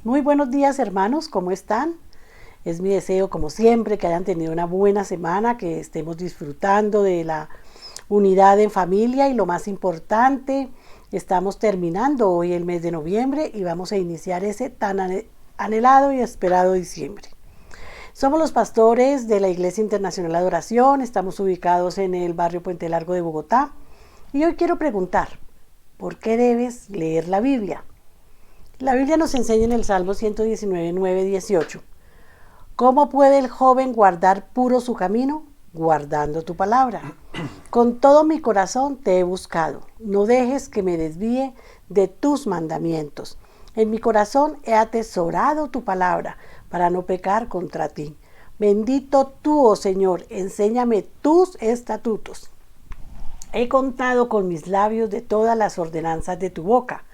Muy buenos días, hermanos, ¿cómo están? Es mi deseo, como siempre, que hayan tenido una buena semana, que estemos disfrutando de la unidad en familia y lo más importante, estamos terminando hoy el mes de noviembre y vamos a iniciar ese tan anhelado y esperado diciembre. Somos los pastores de la Iglesia Internacional de Adoración, estamos ubicados en el barrio Puente Largo de Bogotá y hoy quiero preguntar, ¿por qué debes leer la Biblia? La Biblia nos enseña en el Salmo 119, 9, 18. ¿Cómo puede el joven guardar puro su camino? Guardando tu palabra. Con todo mi corazón te he buscado. No dejes que me desvíe de tus mandamientos. En mi corazón he atesorado tu palabra para no pecar contra ti. Bendito tú, oh Señor, enséñame tus estatutos. He contado con mis labios de todas las ordenanzas de tu boca.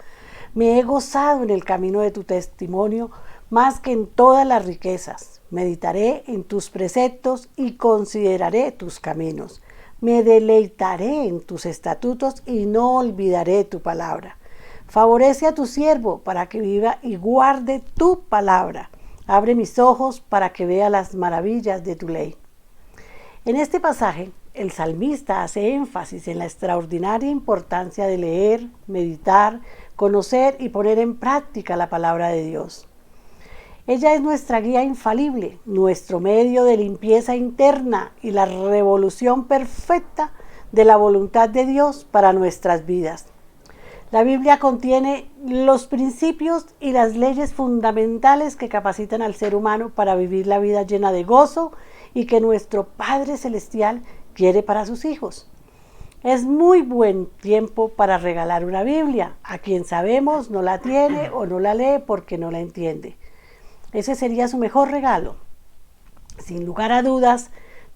Me he gozado en el camino de tu testimonio más que en todas las riquezas. Meditaré en tus preceptos y consideraré tus caminos. Me deleitaré en tus estatutos y no olvidaré tu palabra. Favorece a tu siervo para que viva y guarde tu palabra. Abre mis ojos para que vea las maravillas de tu ley. En este pasaje, el salmista hace énfasis en la extraordinaria importancia de leer, meditar, conocer y poner en práctica la palabra de Dios. Ella es nuestra guía infalible, nuestro medio de limpieza interna y la revolución perfecta de la voluntad de Dios para nuestras vidas. La Biblia contiene los principios y las leyes fundamentales que capacitan al ser humano para vivir la vida llena de gozo y que nuestro Padre Celestial quiere para sus hijos. Es muy buen tiempo para regalar una Biblia a quien sabemos no la tiene o no la lee porque no la entiende. Ese sería su mejor regalo. Sin lugar a dudas,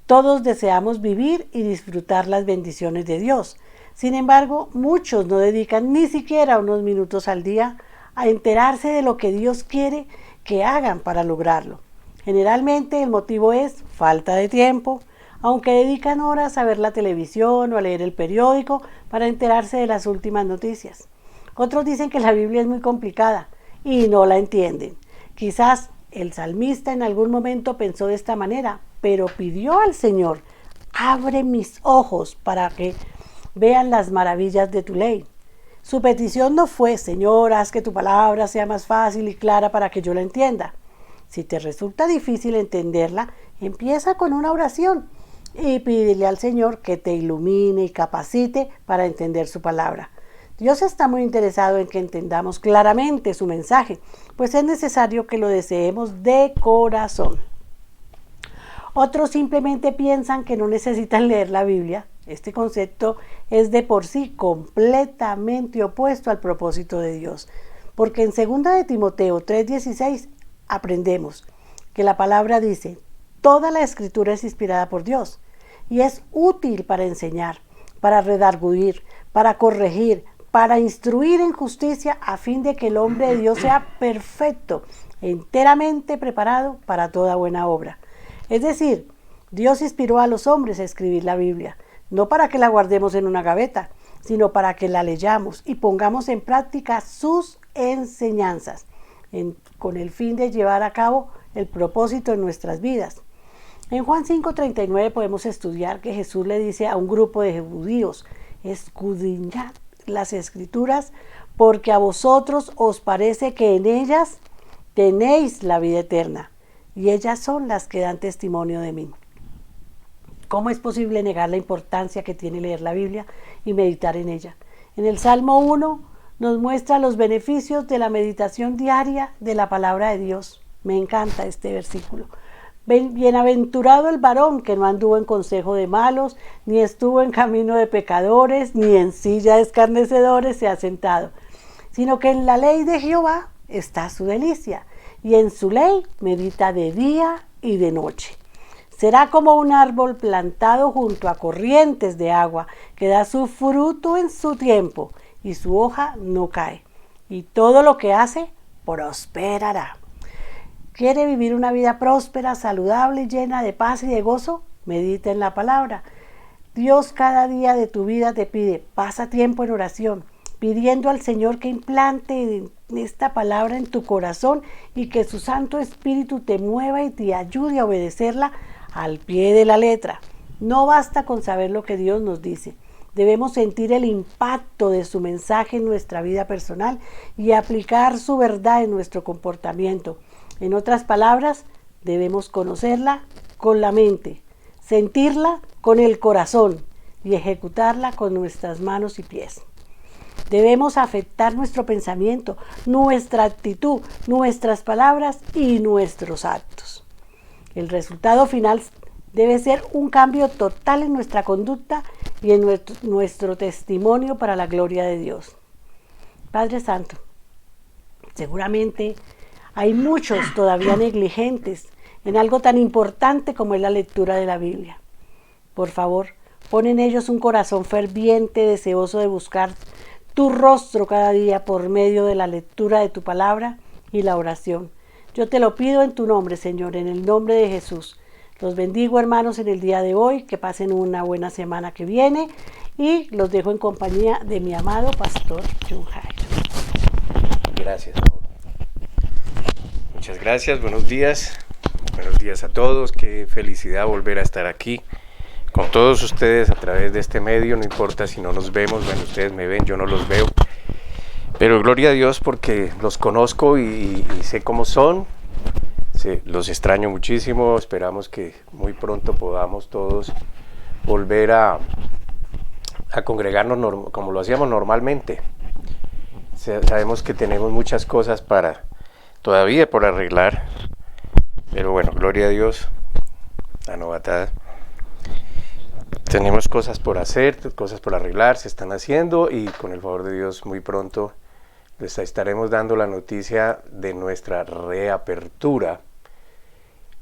todos deseamos vivir y disfrutar las bendiciones de Dios. Sin embargo, muchos no dedican ni siquiera unos minutos al día a enterarse de lo que Dios quiere que hagan para lograrlo. Generalmente el motivo es falta de tiempo, aunque dedican horas a ver la televisión o a leer el periódico para enterarse de las últimas noticias. Otros dicen que la Biblia es muy complicada y no la entienden. Quizás el salmista en algún momento pensó de esta manera, pero pidió al Señor, abre mis ojos para que vean las maravillas de tu ley. Su petición no fue, Señor, haz que tu palabra sea más fácil y clara para que yo la entienda. Si te resulta difícil entenderla, empieza con una oración y pídele al Señor que te ilumine y capacite para entender su palabra. Dios está muy interesado en que entendamos claramente su mensaje, pues es necesario que lo deseemos de corazón. Otros simplemente piensan que no necesitan leer la Biblia. Este concepto es de por sí completamente opuesto al propósito de Dios, porque en 2 de Timoteo 3:16 aprendemos que la palabra dice: toda la escritura es inspirada por Dios y es útil para enseñar, para redarguir, para corregir, para instruir en justicia, a fin de que el hombre de Dios sea perfecto, enteramente preparado para toda buena obra. Es decir, Dios inspiró a los hombres a escribir la Biblia, no para que la guardemos en una gaveta, sino para que la leyamos y pongamos en práctica sus enseñanzas, con el fin de llevar a cabo el propósito en nuestras vidas. En Juan 5:39 podemos estudiar que Jesús le dice a un grupo de judíos: escudriñad las escrituras, porque a vosotros os parece que en ellas tenéis la vida eterna, y ellas son las que dan testimonio de mí. ¿Cómo es posible negar la importancia que tiene leer la Biblia y meditar en ella? En el Salmo 1 nos muestra los beneficios de la meditación diaria de la palabra de Dios. Me encanta este versículo. Bienaventurado el varón que no anduvo en consejo de malos, ni estuvo en camino de pecadores, ni en silla de escarnecedores se ha sentado, sino que en la ley de Jehová está su delicia, y en su ley medita de día y de noche. Será como un árbol plantado junto a corrientes de agua, que da su fruto en su tiempo, y su hoja no cae, y todo lo que hace prosperará. ¿Quiere vivir una vida próspera, saludable, llena de paz y de gozo? Medita en la palabra. Dios cada día de tu vida te pide: pasa tiempo en oración, pidiendo al Señor que implante esta palabra en tu corazón y que su Santo Espíritu te mueva y te ayude a obedecerla al pie de la letra. No basta con saber lo que Dios nos dice. Debemos sentir el impacto de su mensaje en nuestra vida personal y aplicar su verdad en nuestro comportamiento. En otras palabras, debemos conocerla con la mente, sentirla con el corazón y ejecutarla con nuestras manos y pies. Debemos afectar nuestro pensamiento, nuestra actitud, nuestras palabras y nuestros actos. El resultado final debe ser un cambio total en nuestra conducta y en nuestro testimonio para la gloria de Dios. Padre Santo, seguramente hay muchos todavía negligentes en algo tan importante como es la lectura de la Biblia. Por favor, pon en ellos un corazón ferviente, deseoso de buscar tu rostro cada día por medio de la lectura de tu palabra y la oración. Yo te lo pido en tu nombre, Señor, en el nombre de Jesús. Los bendigo, hermanos, en el día de hoy, que pasen una buena semana que viene y los dejo en compañía de mi amado Pastor John Jairo. Gracias. Muchas gracias, buenos días a todos, qué felicidad volver a estar aquí con todos ustedes a través de este medio, no importa si no nos vemos, bueno, ustedes me ven, yo no los veo, pero gloria a Dios porque los conozco y sé cómo son, los extraño muchísimo, esperamos que muy pronto podamos todos volver a congregarnos como lo hacíamos normalmente. Sabemos que tenemos muchas cosas todavía por arreglar, pero bueno, gloria a Dios, la novatada. Tenemos cosas por hacer, cosas por arreglar, se están haciendo y con el favor de Dios muy pronto les estaremos dando la noticia de nuestra reapertura,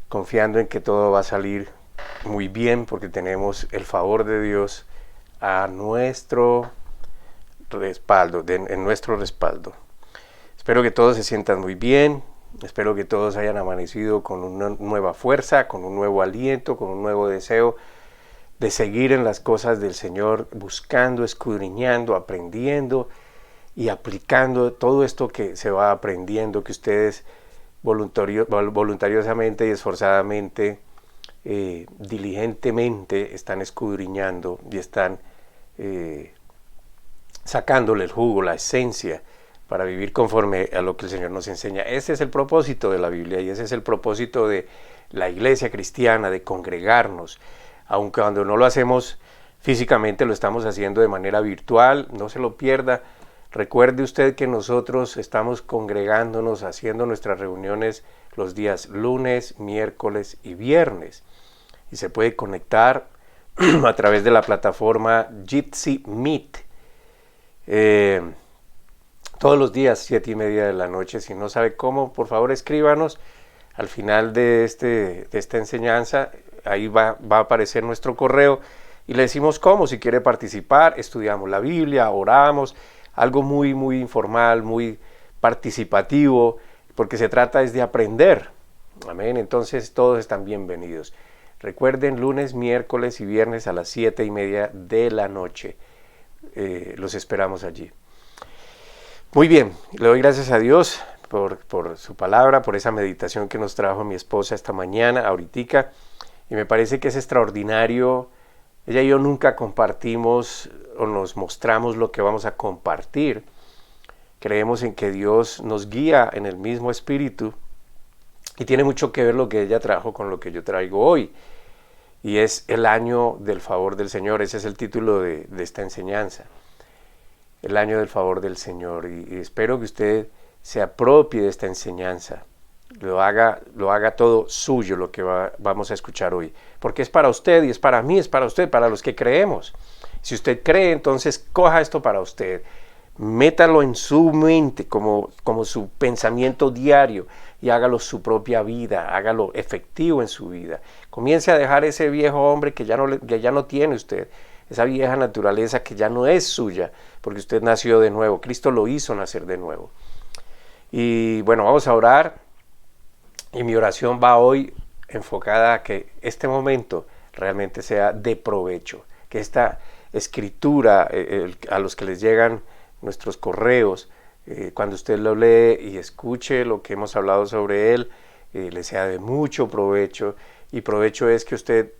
confiando en que todo va a salir muy bien porque tenemos el favor de Dios a nuestro respaldo, en nuestro respaldo. Espero que todos se sientan muy bien, espero que todos hayan amanecido con una nueva fuerza, con un nuevo aliento, con un nuevo deseo de seguir en las cosas del Señor, buscando, escudriñando, aprendiendo y aplicando todo esto que se va aprendiendo, que ustedes voluntariosamente y esforzadamente, diligentemente están escudriñando y están sacándole el jugo, la esencia, para vivir conforme a lo que el Señor nos enseña. Ese es el propósito de la Biblia y ese es el propósito de la iglesia cristiana, de congregarnos. Aunque cuando no lo hacemos físicamente, lo estamos haciendo de manera virtual, no se lo pierda. Recuerde usted que nosotros estamos congregándonos, haciendo nuestras reuniones los días lunes, miércoles y viernes. Y se puede conectar a través de la plataforma Jitsi Meet. Todos los días, 7:30 de la noche. Si no sabe cómo, por favor escríbanos. Al final de esta enseñanza, ahí va a aparecer nuestro correo y le decimos cómo, si quiere participar, estudiamos la Biblia, oramos, algo muy, muy informal, muy participativo, porque se trata es de aprender. Amén. Entonces todos están bienvenidos. Recuerden, lunes, miércoles y viernes a las 7:30 de la noche. Los esperamos allí. Muy bien, le doy gracias a Dios por su palabra, por esa meditación que nos trajo mi esposa esta mañana, ahoritica, y me parece que es extraordinario. Ella y yo nunca compartimos o nos mostramos lo que vamos a compartir. Creemos en que Dios nos guía en el mismo espíritu y tiene mucho que ver lo que ella trajo con lo que yo traigo hoy. Y es el año del favor del Señor, ese es el título de esta enseñanza. El año del favor del Señor, y espero que usted se apropie de esta enseñanza, lo haga todo suyo lo que vamos a escuchar hoy, porque es para usted y es para mí, es para usted, para los que creemos. Si usted cree, entonces coja esto para usted, métalo en su mente como su pensamiento diario y hágalo su propia vida, hágalo efectivo en su vida. Comience a dejar ese viejo hombre que ya no tiene usted, esa vieja naturaleza que ya no es suya, porque usted nació de nuevo, Cristo lo hizo nacer de nuevo. Y bueno, vamos a orar, y mi oración va hoy enfocada a que este momento realmente sea de provecho, que esta escritura, a los que les llegan nuestros correos. Cuando usted lo lee y escuche lo que hemos hablado sobre él, le sea de mucho provecho, y provecho es que usted,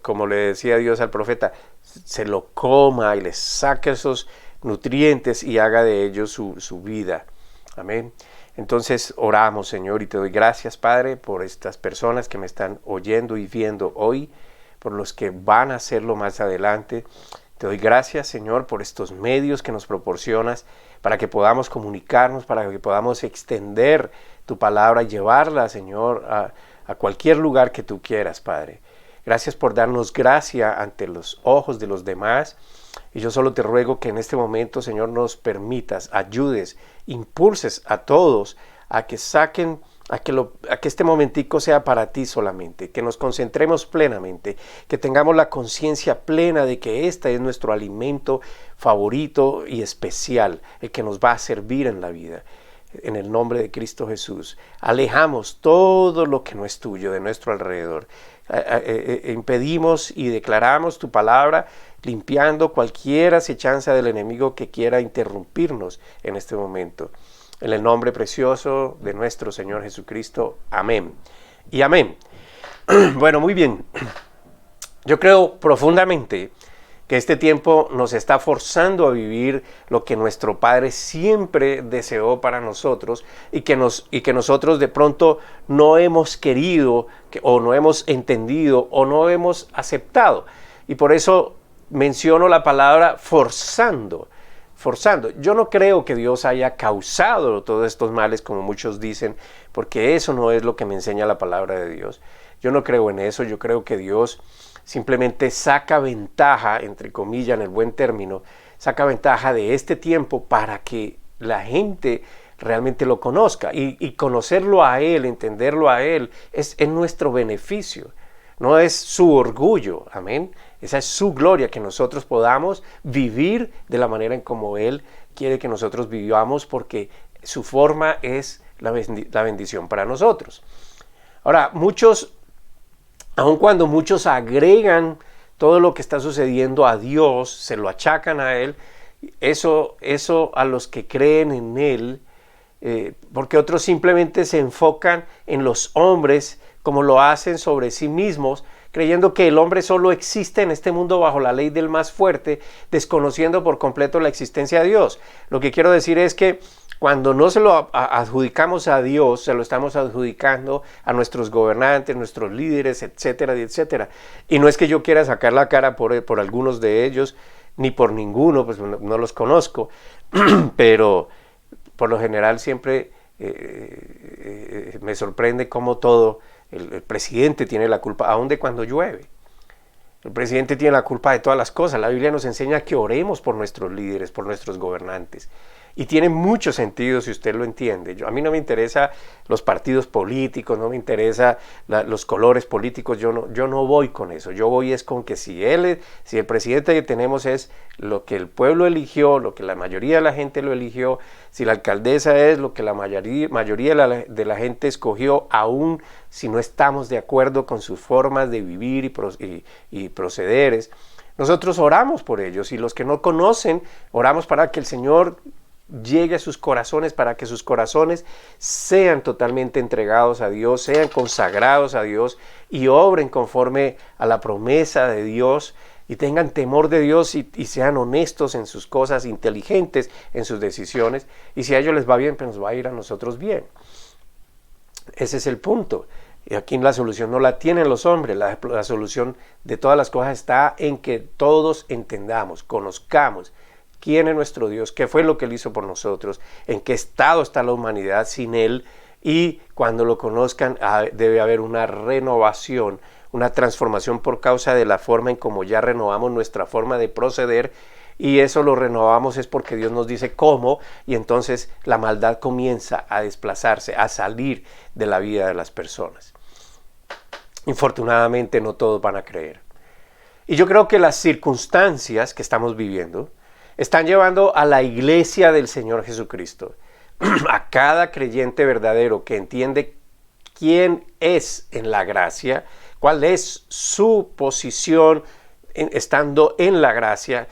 como le decía Dios al profeta, se lo coma y le saque esos nutrientes y haga de ellos su vida. Amén. Entonces oramos, Señor, y te doy gracias, Padre, por estas personas que me están oyendo y viendo hoy, por los que van a hacerlo más adelante. Te doy gracias, Señor, por estos medios que nos proporcionas para que podamos comunicarnos, para que podamos extender tu palabra y llevarla, Señor, a cualquier lugar que tú quieras, Padre. Gracias por darnos gracia ante los ojos de los demás. Y yo solo te ruego que en este momento, Señor, nos permitas, ayudes, impulses a todos a que saquen, a que este momentico sea para ti solamente, que nos concentremos plenamente, que tengamos la conciencia plena de que este es nuestro alimento favorito y especial, el que nos va a servir en la vida. En el nombre de Cristo Jesús, alejamos todo lo que no es tuyo de nuestro alrededor. Impedimos y declaramos tu palabra, limpiando cualquier acechanza del enemigo que quiera interrumpirnos en este momento. En el nombre precioso de nuestro Señor Jesucristo. Amén. Y amén. Bueno, muy bien. Yo creo profundamente que este tiempo nos está forzando a vivir lo que nuestro Padre siempre deseó para nosotros y que nosotros de pronto no hemos querido o no hemos entendido o no hemos aceptado. Y por eso menciono la palabra forzando. Yo no creo que Dios haya causado todos estos males como muchos dicen, porque eso no es lo que me enseña la palabra de Dios. Yo no creo en eso. Yo creo que Dios simplemente saca ventaja, entre comillas, en el buen término, saca ventaja de este tiempo para que la gente realmente lo conozca. Y conocerlo a Él, entenderlo a Él, es en nuestro beneficio, no es su orgullo. Amén. Esa es su gloria, que nosotros podamos vivir de la manera en como Él quiere que nosotros vivamos, porque su forma es la bendición para nosotros. Ahora, aun cuando muchos agregan todo lo que está sucediendo a Dios, se lo achacan a Él, eso a los que creen en Él, porque otros simplemente se enfocan en los hombres como lo hacen sobre sí mismos, creyendo que el hombre solo existe en este mundo bajo la ley del más fuerte, desconociendo por completo la existencia de Dios. Lo que quiero decir es que cuando no se lo adjudicamos a Dios, se lo estamos adjudicando a nuestros gobernantes, nuestros líderes, etcétera, etcétera. Y no es que yo quiera sacar la cara por algunos de ellos, ni por ninguno, pues no los conozco, pero por lo general siempre me sorprende cómo el presidente tiene la culpa, aun de cuando llueve. El presidente tiene la culpa de todas las cosas. La Biblia nos enseña que oremos por nuestros líderes, por nuestros gobernantes. Y tiene mucho sentido si usted lo entiende. A mí no me interesa los partidos políticos, no me interesa los colores políticos, yo no voy con eso. Yo voy es con que si el presidente que tenemos es lo que el pueblo eligió, lo que la mayoría de la gente lo eligió, si la alcaldesa es lo que la mayoría de la gente escogió, aún si no estamos de acuerdo con sus formas de vivir y procederes, nosotros oramos por ellos, y los que no conocen, oramos para que el Señor llegue a sus corazones, para que sus corazones sean totalmente entregados a Dios, sean consagrados a Dios y obren conforme a la promesa de Dios, y tengan temor de Dios y sean honestos en sus cosas, inteligentes en sus decisiones, y si a ellos les va bien, pues nos va a ir a nosotros bien. Ese es el punto. Y aquí la solución no la tienen los hombres, la solución de todas las cosas está en que todos entendamos, conozcamos quién es nuestro Dios, qué fue lo que Él hizo por nosotros, en qué estado está la humanidad sin Él, y cuando lo conozcan debe haber una renovación, una transformación por causa de la forma en cómo ya renovamos nuestra forma de proceder, y eso lo renovamos es porque Dios nos dice cómo, y entonces la maldad comienza a desplazarse, a salir de la vida de las personas. Infortunadamente no todos van a creer. Y yo creo que las circunstancias que estamos viviendo están llevando a la iglesia del Señor Jesucristo, a cada creyente verdadero que entiende quién es en la gracia, cuál es su posición estando en la gracia,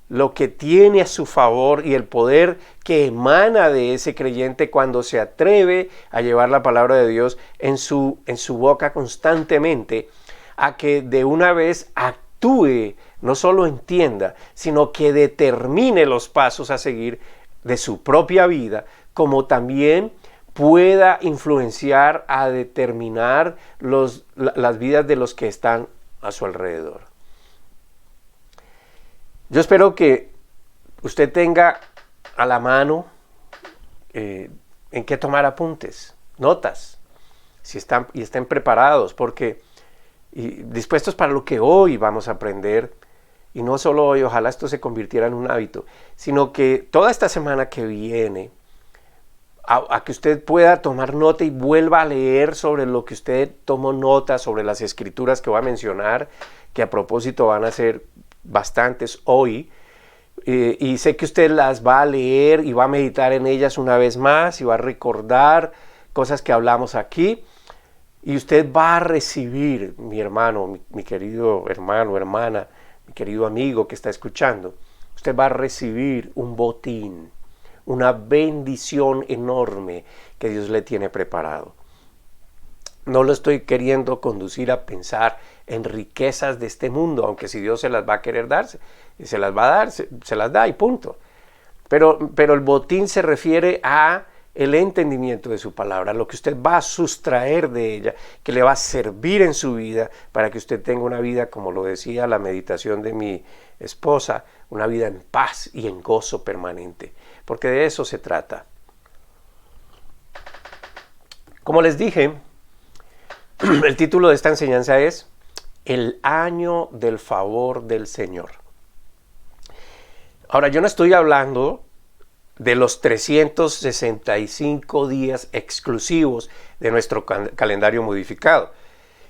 lo que tiene a su favor y el poder que emana de ese creyente cuando se atreve a llevar la palabra de Dios en su boca constantemente, a que de una vez actúe, no solo entienda, sino que determine los pasos a seguir de su propia vida, como también pueda influenciar a determinar las vidas de los que están a su alrededor. Yo espero que usted tenga a la mano en qué tomar apuntes, notas, si estén preparados, y dispuestos para lo que hoy vamos a aprender, y no solo hoy, ojalá esto se convirtiera en un hábito, sino que toda esta semana que viene, a que usted pueda tomar nota y vuelva a leer sobre lo que usted tomó nota, sobre las escrituras que voy a mencionar, que a propósito van a ser bastantes hoy, y sé que usted las va a leer y va a meditar en ellas una vez más y va a recordar cosas que hablamos aquí, y usted va a recibir, mi hermano, mi querido hermano, hermana, mi querido amigo que está escuchando, usted va a recibir un botín, una bendición enorme que Dios le tiene preparado. No lo estoy queriendo conducir a pensar en riquezas de este mundo, aunque si Dios se las va a querer dar, se las va a dar, se las da y punto. Pero el botín se refiere a el entendimiento de su palabra, lo que usted va a sustraer de ella, que le va a servir en su vida para que usted tenga una vida, como lo decía la meditación de mi esposa, una vida en paz y en gozo permanente, porque de eso se trata. Como les dije, el título de esta enseñanza es El año del favor del Señor. Ahora, yo no estoy hablando de los 365 días exclusivos de nuestro calendario modificado,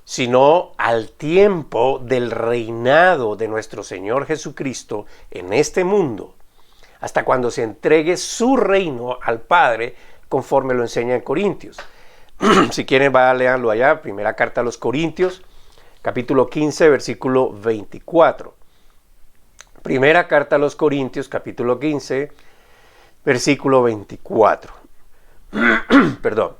sino al tiempo del reinado de nuestro Señor Jesucristo en este mundo, hasta cuando se entregue su reino al Padre, conforme lo enseña en Corintios. Si quieren, léanlo allá, primera carta a los Corintios, capítulo 15, versículo 24. Primera carta a los Corintios, capítulo 15, versículo 24. Perdón.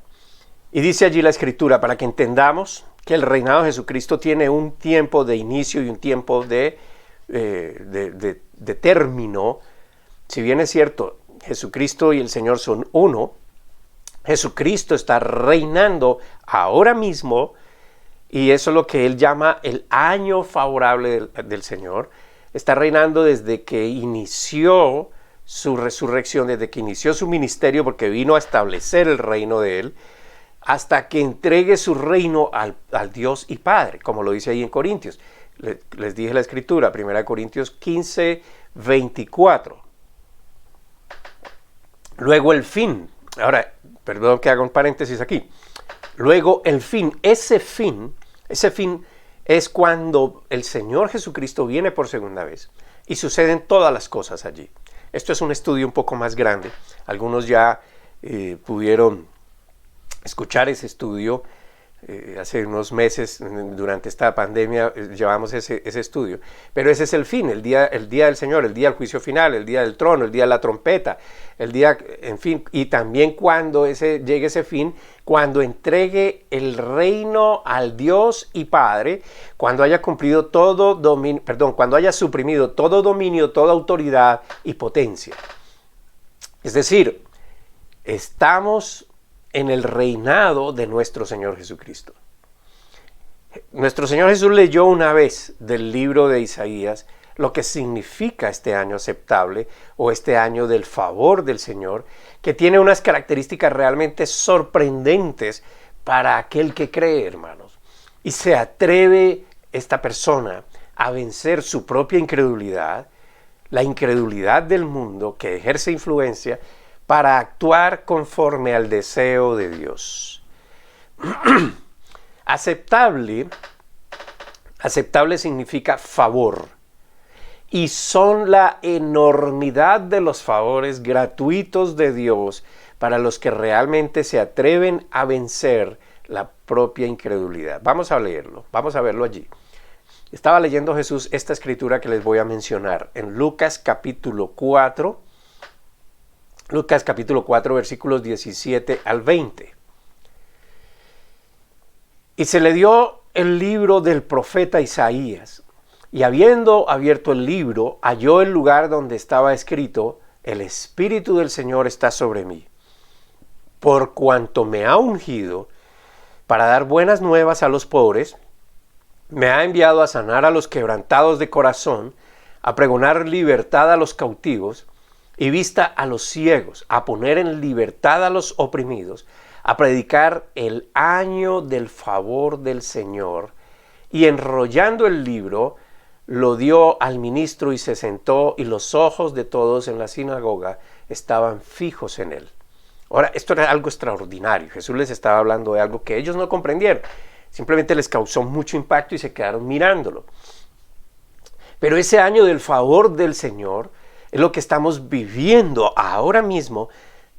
Y dice allí la Escritura, para que entendamos que el reinado de Jesucristo tiene un tiempo de inicio y un tiempo de término. Si bien es cierto, Jesucristo y el Señor son uno, Jesucristo está reinando ahora mismo, y eso es lo que él llama el año favorable del Señor. Está reinando desde que inició su resurrección, desde que inició su ministerio, porque vino a establecer el reino de él, hasta que entregue su reino al Dios y Padre, como lo dice ahí en Corintios. Les dije la Escritura, 1 Corintios 15, 24. Luego el fin. Ahora, perdón que haga un paréntesis aquí. Luego el fin. Ese fin es cuando el Señor Jesucristo viene por segunda vez y suceden todas las cosas allí. Esto es un estudio un poco más grande. Algunos ya pudieron escuchar ese estudio. Hace unos meses, durante esta pandemia, llevamos ese estudio. Pero ese es el fin, el día del Señor, el día del juicio final, el día del trono, el día de la trompeta, el día, en fin. Y también cuando llegue ese fin, cuando entregue el reino al Dios y Padre, cuando haya cumplido todo dominio, cuando haya suprimido todo dominio, toda autoridad y potencia. Es decir, estamos en el reinado de nuestro Señor Jesucristo. Nuestro Señor Jesús leyó una vez del libro de Isaías lo que significa este año aceptable o este año del favor del Señor, que tiene unas características realmente sorprendentes para aquel que cree, hermanos. Y se atreve esta persona a vencer su propia incredulidad, la incredulidad del mundo que ejerce influencia, para actuar conforme al deseo de Dios. Aceptable significa favor, y son la enormidad de los favores gratuitos de Dios para los que realmente se atreven a vencer la propia incredulidad. Vamos a leerlo, vamos a verlo allí. estaba leyendo Jesús esta escritura que les voy a mencionar en Lucas capítulo 4, versículos 17 al 20. Y se le dio el libro del profeta Isaías, y habiendo abierto el libro, halló el lugar donde estaba escrito: el Espíritu del Señor está sobre mí, por cuanto me ha ungido para dar buenas nuevas a los pobres, me ha enviado a sanar a los quebrantados de corazón, a pregonar libertad a los cautivos y vista a los ciegos, a poner en libertad a los oprimidos, a predicar el año del favor del Señor. Y enrollando el libro, lo dio al ministro y se sentó, y los ojos de todos en la sinagoga estaban fijos en él. Ahora, esto era algo extraordinario. Jesús les estaba hablando de algo que ellos no comprendieron. Simplemente les causó mucho impacto y se quedaron mirándolo. Pero ese año del favor del Señor es lo que estamos viviendo ahora mismo,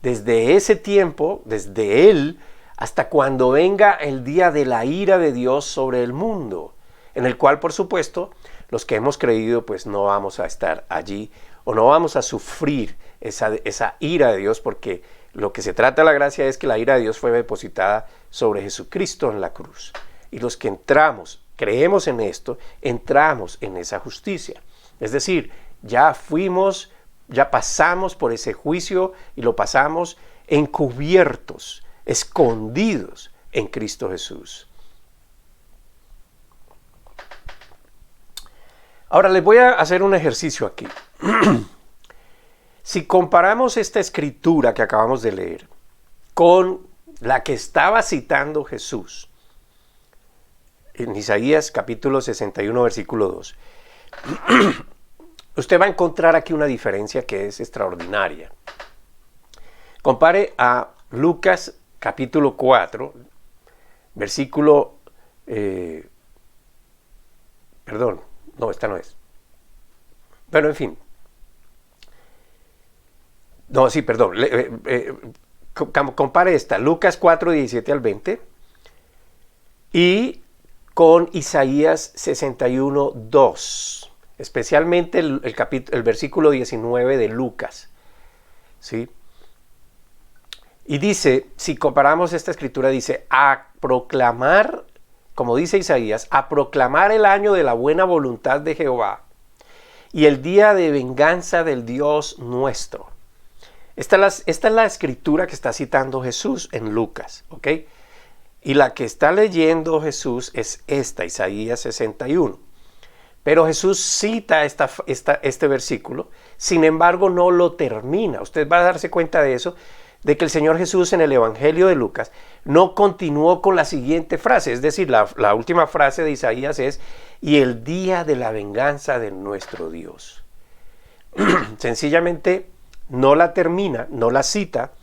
desde ese tiempo, desde Él, hasta cuando venga el día de la ira de Dios sobre el mundo, en el cual, por supuesto, los que hemos creído, pues no vamos a estar allí o no vamos a sufrir esa ira de Dios, porque lo que se trata de la gracia es que la ira de Dios fue depositada sobre Jesucristo en la cruz. Y los que entramos, creemos en esto, entramos en esa justicia. Es decir, ya pasamos por ese juicio y lo pasamos encubiertos, escondidos en Cristo Jesús. Ahora les voy a hacer un ejercicio aquí. Si comparamos esta escritura que acabamos de leer con la que estaba citando Jesús en Isaías capítulo 61, versículo 2, usted va a encontrar aquí una diferencia que es extraordinaria. Compare a Lucas capítulo 4, versículo... perdón, no, esta no es. Bueno, en fin. No, sí, perdón. Compare esta, Lucas 4, 17 al 20, y con Isaías 61, 2. Especialmente el versículo 19 de Lucas. ¿Sí? Y dice, si comparamos esta escritura, dice, a proclamar, como dice Isaías, a proclamar el año de la buena voluntad de Jehová y el día de venganza del Dios nuestro. Esta es la escritura que está citando Jesús en Lucas, ¿ok? Y la que está leyendo Jesús es esta, Isaías 61. Pero Jesús cita este versículo, sin embargo no lo termina. Usted va a darse cuenta de eso, de que el Señor Jesús en el Evangelio de Lucas no continuó con la siguiente frase. Es decir, la última frase de Isaías es, y el día de la venganza de nuestro Dios. Sencillamente no la termina, no la cita.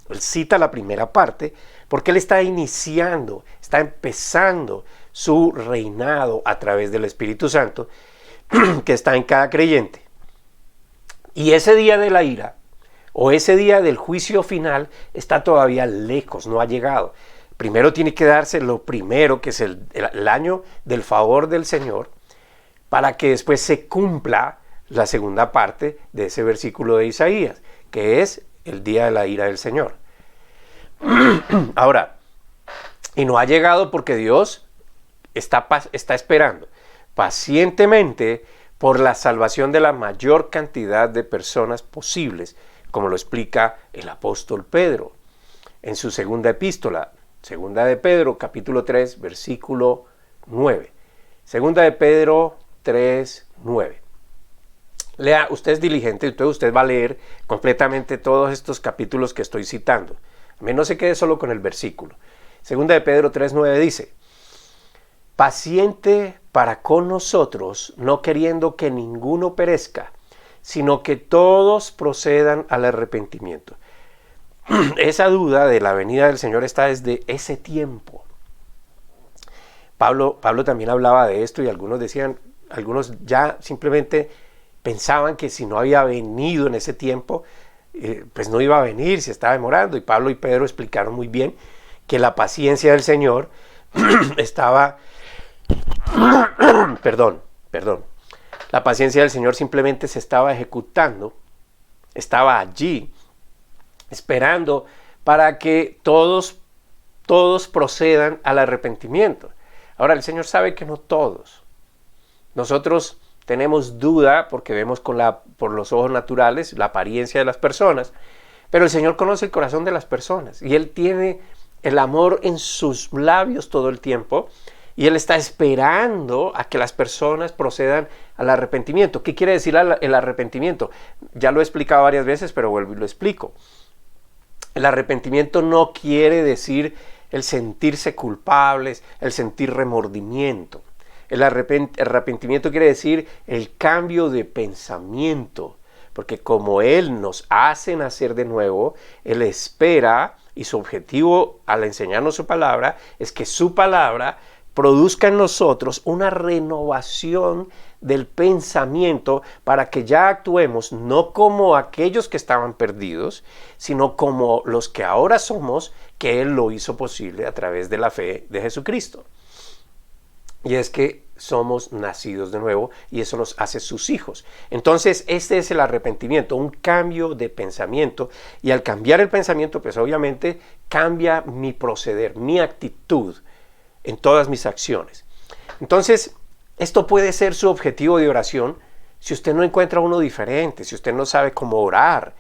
Él cita la primera parte porque él está iniciando, está empezando su reinado a través del Espíritu Santo que está en cada creyente. Y ese día de la ira o ese día del juicio final está todavía lejos, no ha llegado. Primero tiene que darse lo primero, que es el año del favor del Señor, para que después se cumpla la segunda parte de ese versículo de Isaías, que es el día de la ira del Señor. Ahora, y no ha llegado porque Dios está esperando pacientemente por la salvación de la mayor cantidad de personas posibles, como lo explica el apóstol Pedro en su segunda epístola, segunda de Pedro, capítulo 3, versículo 9. Segunda de Pedro 3, 9. Lea, usted es diligente, entonces usted va a leer completamente todos estos capítulos que estoy citando. A mí no se quede solo con el versículo. Segunda de Pedro 3, 9 dice, paciente para con nosotros, no queriendo que ninguno perezca, sino que todos procedan al arrepentimiento. Esa duda de la venida del Señor está desde ese tiempo. Pablo también hablaba de esto y algunos ya simplemente pensaban que si no había venido en ese tiempo, pues no iba a venir, se estaba demorando. Y Pablo y Pedro explicaron muy bien que la paciencia del Señor estaba perdón, la paciencia del Señor simplemente se estaba ejecutando, estaba allí, esperando para que todos procedan al arrepentimiento. Ahora, el Señor sabe que no todos. Nosotros tenemos duda porque vemos por los ojos naturales la apariencia de las personas, pero el Señor conoce el corazón de las personas y Él tiene el amor en sus labios todo el tiempo y Él está esperando a que las personas procedan al arrepentimiento. ¿Qué quiere decir el arrepentimiento? Ya lo he explicado varias veces, pero vuelvo y lo explico. El arrepentimiento no quiere decir el sentirse culpables, el sentir remordimiento. El arrepentimiento quiere decir el cambio de pensamiento, porque como Él nos hace nacer de nuevo, Él espera, y su objetivo al enseñarnos su palabra es que su palabra produzca en nosotros una renovación del pensamiento para que ya actuemos no como aquellos que estaban perdidos, sino como los que ahora somos, que Él lo hizo posible a través de la fe de Jesucristo. Y es que somos nacidos de nuevo y eso nos hace sus hijos. Entonces, este es el arrepentimiento, un cambio de pensamiento. Y al cambiar el pensamiento, pues obviamente cambia mi proceder, mi actitud en todas mis acciones. Entonces, esto puede ser su objetivo de oración si usted no encuentra uno diferente, si usted no sabe cómo orar.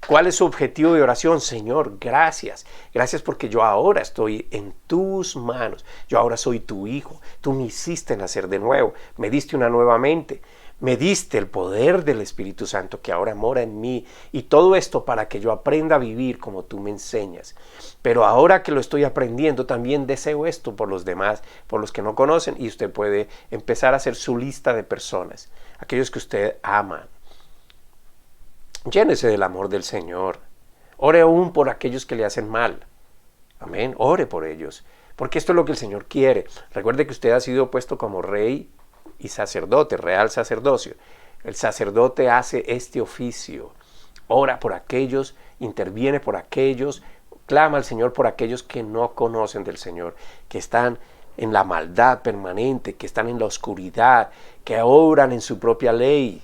¿Cuál es su objetivo de oración? Señor, gracias. Gracias porque yo ahora estoy en tus manos. Yo ahora soy tu hijo. Tú me hiciste nacer de nuevo. Me diste una nueva mente. Me diste el poder del Espíritu Santo que ahora mora en mí. Y todo esto para que yo aprenda a vivir como tú me enseñas. Pero ahora que lo estoy aprendiendo, también deseo esto por los demás, por los que no conocen. Y usted puede empezar a hacer su lista de personas. Aquellos que usted ama. Llénese del amor del Señor. Ore aún por aquellos que le hacen mal. Amén. Ore por ellos. Porque esto es lo que el Señor quiere. Recuerde que usted ha sido puesto como rey y sacerdote, real sacerdocio. El sacerdote hace este oficio. Ora por aquellos, interviene por aquellos, clama al Señor por aquellos que no conocen del Señor, que están en la maldad permanente, que están en la oscuridad, que obran en su propia ley.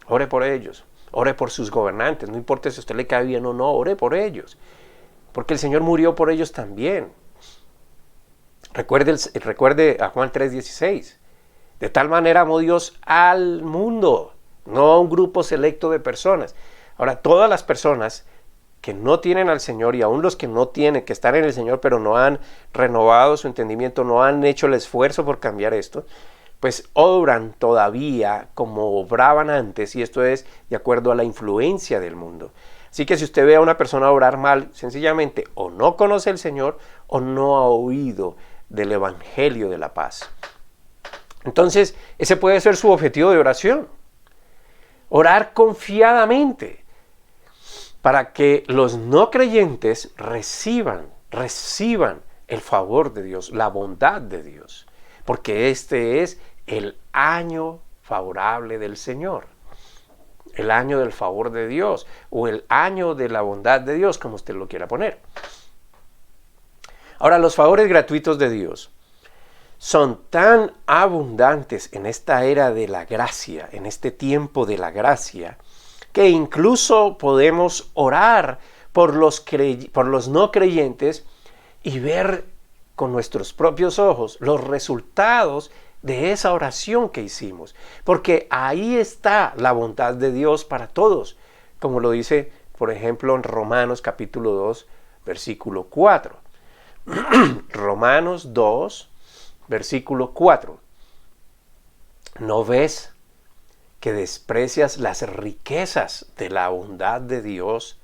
Ore por ellos. Ore por sus gobernantes, no importa si a usted le cae bien o no, ore por ellos. Porque el Señor murió por ellos también. Recuerde a Juan 3:16. De tal manera amó Dios al mundo, no a un grupo selecto de personas. Ahora, todas las personas que no tienen al Señor y aún los que no tienen, que están en el Señor, pero no han renovado su entendimiento, no han hecho el esfuerzo por cambiar esto, pues obran todavía como obraban antes, y esto es de acuerdo a la influencia del mundo. Así que si usted ve a una persona obrar mal, sencillamente o no conoce al Señor o no ha oído del Evangelio de la paz. Entonces, ese puede ser su objetivo de oración. Orar confiadamente para que los no creyentes reciban el favor de Dios, la bondad de Dios, porque este es el año favorable del Señor, el año del favor de Dios o el año de la bondad de Dios, como usted lo quiera poner. Ahora, los favores gratuitos de Dios son tan abundantes en esta era de la gracia, en este tiempo de la gracia, que incluso podemos orar por los no creyentes y ver con nuestros propios ojos los resultados de esa oración que hicimos, porque ahí está la bondad de Dios para todos, como lo dice, por ejemplo, en Romanos capítulo 2, versículo 4. Romanos 2, versículo 4. ¿No ves que desprecias las riquezas de la bondad de Dios,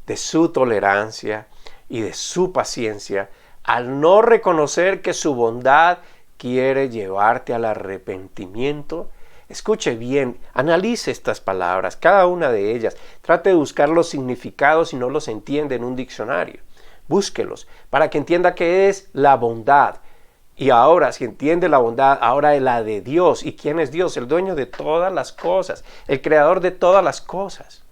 de su tolerancia y de su paciencia, al no reconocer que su bondad quiere llevarte al arrepentimiento? Escuche bien, analice estas palabras, cada una de ellas. Trate de buscar los significados si no los entiende en un diccionario. Búsquelos para que entienda qué es la bondad. Y ahora, si entiende la bondad, ahora es la de Dios. ¿Y quién es Dios? El dueño de todas las cosas, el creador de todas las cosas.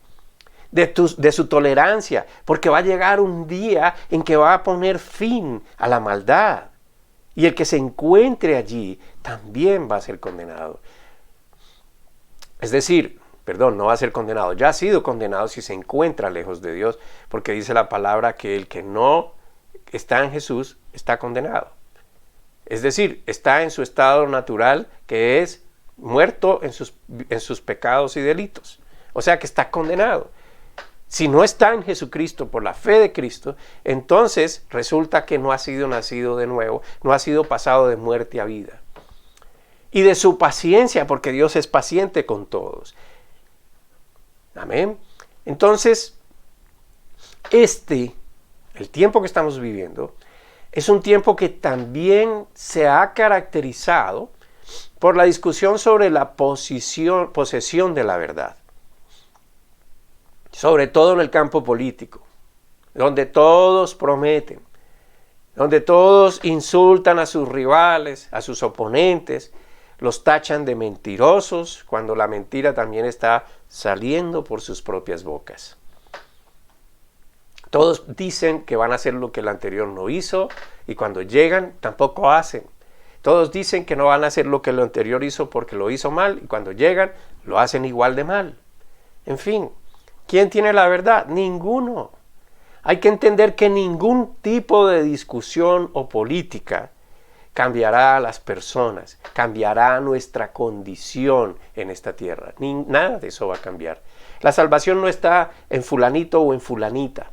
De su tolerancia, porque va a llegar un día en que va a poner fin a la maldad. Y el que se encuentre allí también va a ser condenado. Es decir, perdón, no va a ser condenado. Ya ha sido condenado si se encuentra lejos de Dios, porque dice la palabra que el que no está en Jesús está condenado. Es decir, está en su estado natural, que es muerto en sus pecados y delitos. O sea que está condenado. Si no está en Jesucristo por la fe de Cristo, entonces resulta que no ha sido nacido de nuevo, no ha sido pasado de muerte a vida. Y de su paciencia, porque Dios es paciente con todos. Amén. Entonces, el tiempo que estamos viviendo, es un tiempo que también se ha caracterizado por la discusión sobre la posesión de la verdad. Sobre todo en el campo político, donde todos prometen, donde todos insultan a sus rivales, a sus oponentes, los tachan de mentirosos, cuando la mentira también está saliendo por sus propias bocas. Todos dicen que van a hacer lo que el anterior no hizo, y cuando llegan tampoco hacen. Todos dicen que no van a hacer lo que el anterior hizo porque lo hizo mal, y cuando llegan lo hacen igual de mal. En fin, ¿quién tiene la verdad? Ninguno. Hay que entender que ningún tipo de discusión o política cambiará a las personas, cambiará nuestra condición en esta tierra. Nada de eso va a cambiar. La salvación no está en fulanito o en fulanita.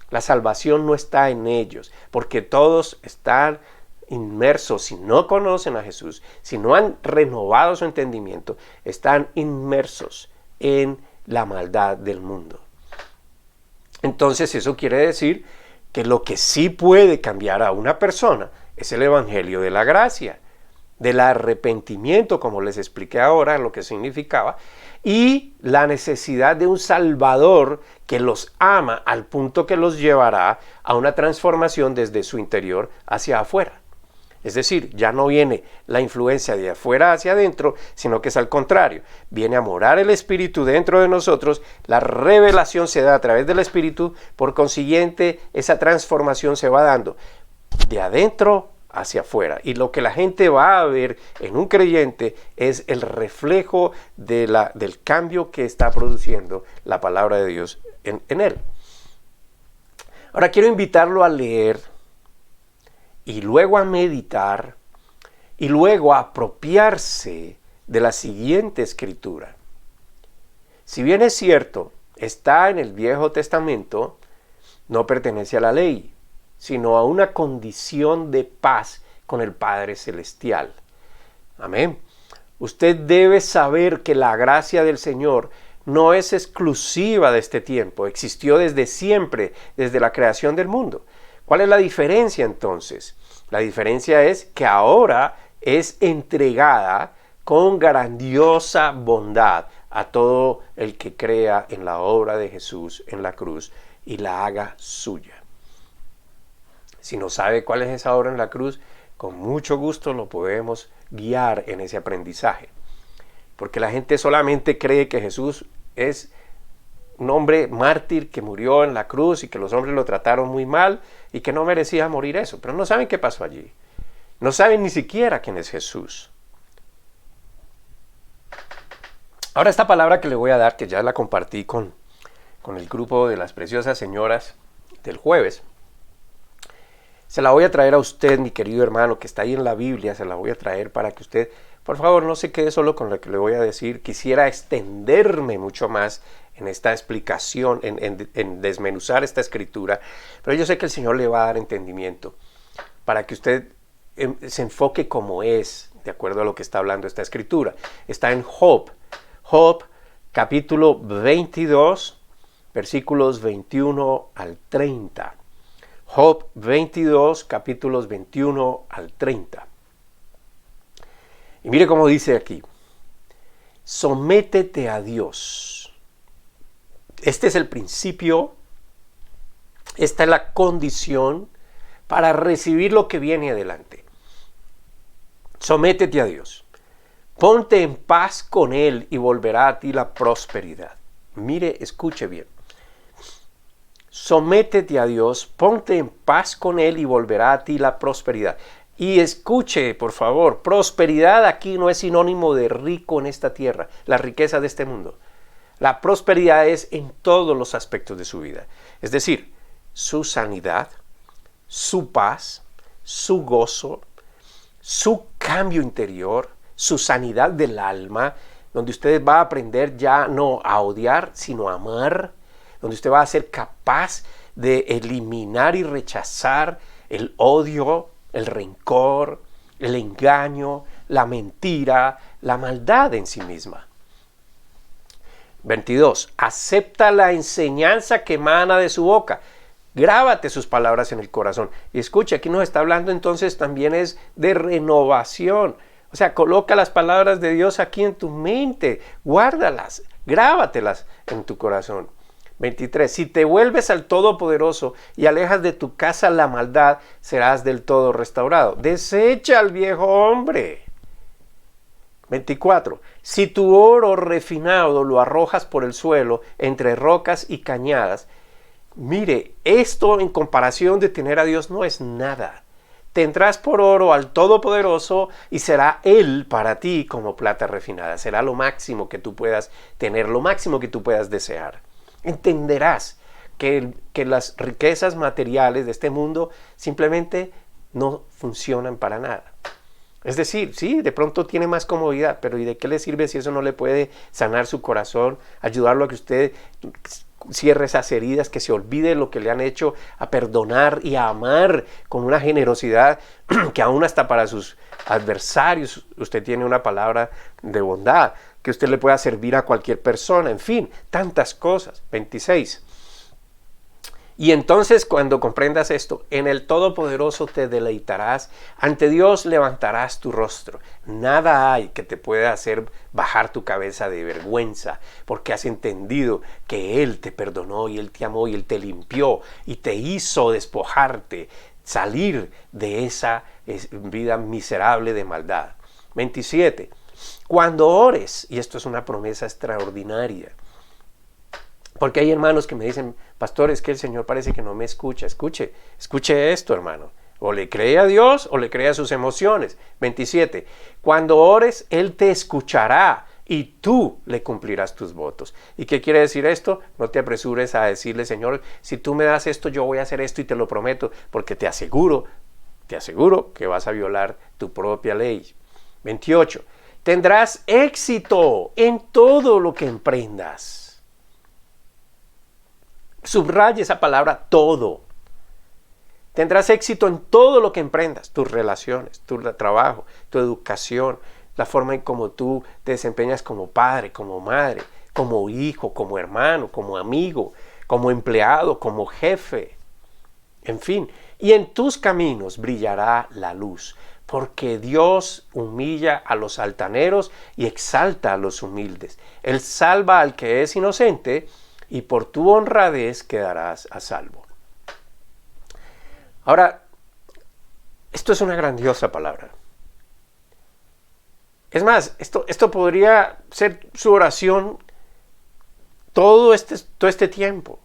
La salvación no está en ellos, porque todos están inmersos. Si no conocen a Jesús, si no han renovado su entendimiento, están inmersos en la maldad del mundo. Entonces eso quiere decir que lo que sí puede cambiar a una persona es el evangelio de la gracia, del arrepentimiento, como les expliqué ahora lo que significaba, y la necesidad de un Salvador que los ama al punto que los llevará a una transformación desde su interior hacia afuera. Es decir, ya no viene la influencia de afuera hacia adentro, sino que es al contrario. Viene a morar el Espíritu dentro de nosotros, la revelación se da a través del Espíritu, por consiguiente, esa transformación se va dando de adentro hacia afuera. Y lo que la gente va a ver en un creyente es el reflejo del cambio que está produciendo la palabra de Dios en él. Ahora quiero invitarlo a leer y luego a meditar y luego a apropiarse de la siguiente escritura. Si bien es cierto, está en el Viejo Testamento, no pertenece a la ley, sino a una condición de paz con el Padre Celestial. Amén. Usted debe saber que la gracia del Señor no es exclusiva de este tiempo, existió desde siempre, desde la creación del mundo. ¿Cuál es la diferencia entonces? La diferencia es que ahora es entregada con grandiosa bondad a todo el que crea en la obra de Jesús en la cruz y la haga suya. Si no sabe cuál es esa obra en la cruz, con mucho gusto lo podemos guiar en ese aprendizaje. Porque la gente solamente cree que Jesús es un hombre mártir que murió en la cruz y que los hombres lo trataron muy mal y que no merecía morir eso. Pero no saben qué pasó allí. No saben ni siquiera quién es Jesús. Ahora esta palabra que le voy a dar, que ya la compartí con el grupo de las preciosas señoras del jueves, se la voy a traer a usted, mi querido hermano, que está ahí en la Biblia, se la voy a traer para que usted, por favor, no se quede solo con lo que le voy a decir. Quisiera extenderme mucho más en esta explicación, en desmenuzar esta escritura, pero yo sé que el Señor le va a dar entendimiento para que usted se enfoque como es, de acuerdo a lo que está hablando esta escritura. Está en Job capítulo 22, versículos 21 al 30. Job 22, capítulos 21 al 30. Y mire cómo dice aquí: sométete a Dios. Este es el principio, esta es la condición para recibir lo que viene adelante. Sométete a Dios. Ponte en paz con Él y volverá a ti la prosperidad. Mire, escuche bien. Sométete a Dios, ponte en paz con Él y volverá a ti la prosperidad. Y escuche, por favor, prosperidad aquí no es sinónimo de rico en esta tierra, la riqueza de este mundo. La prosperidad es en todos los aspectos de su vida. Es decir, su sanidad, su paz, su gozo, su cambio interior, su sanidad del alma, donde usted va a aprender ya no a odiar, sino a amar, donde usted va a ser capaz de eliminar y rechazar el odio, el rencor, el engaño, la mentira, la maldad en sí misma. 22. Acepta la enseñanza que emana de su boca. Grábate sus palabras en el corazón. Y escucha, aquí nos está hablando entonces también es de renovación. O sea, coloca las palabras de Dios aquí en tu mente, guárdalas, grábatelas en tu corazón. 23. Si te vuelves al Todopoderoso y alejas de tu casa la maldad, serás del todo restaurado. Desecha al viejo hombre. 24. Si tu oro refinado lo arrojas por el suelo entre rocas y cañadas, mire, esto en comparación de tener a Dios no es nada. Tendrás por oro al Todopoderoso y será Él para ti como plata refinada. Será lo máximo que tú puedas tener, lo máximo que tú puedas desear. Entenderás que las riquezas materiales de este mundo simplemente no funcionan para nada. Es decir, sí, de pronto tiene más comodidad, pero ¿y de qué le sirve si eso no le puede sanar su corazón, ayudarlo a que usted cierre esas heridas, que se olvide lo que le han hecho, a perdonar y a amar con una generosidad que aún hasta para sus adversarios usted tiene una palabra de bondad, que usted le pueda servir a cualquier persona, en fin, tantas cosas. 26. Y entonces cuando comprendas esto, en el Todopoderoso te deleitarás, ante Dios levantarás tu rostro. Nada hay que te pueda hacer bajar tu cabeza de vergüenza, porque has entendido que Él te perdonó y Él te amó y Él te limpió y te hizo despojarte, salir de esa vida miserable de maldad. 27. Cuando ores, y esto es una promesa extraordinaria, porque hay hermanos que me dicen, pastor, es que el Señor parece que no me escucha. Escuche esto, hermano. O le cree a Dios o le cree a sus emociones. 27. Cuando ores, Él te escuchará y tú le cumplirás tus votos. ¿Y qué quiere decir esto? No te apresures a decirle, Señor, si tú me das esto, yo voy a hacer esto y te lo prometo, porque te aseguro que vas a violar tu propia ley. 28. Tendrás éxito en todo lo que emprendas. Subraya esa palabra, todo. Tendrás éxito en todo lo que emprendas, tus relaciones, tu trabajo, tu educación, la forma en cómo tú te desempeñas como padre, como madre, como hijo, como hermano, como amigo, como empleado, como jefe. En fin, y en tus caminos brillará la luz, porque Dios humilla a los altaneros y exalta a los humildes. Él salva al que es inocente, y por tu honradez quedarás a salvo. Ahora, esto es una grandiosa palabra. Es más, esto podría ser su oración todo este tiempo.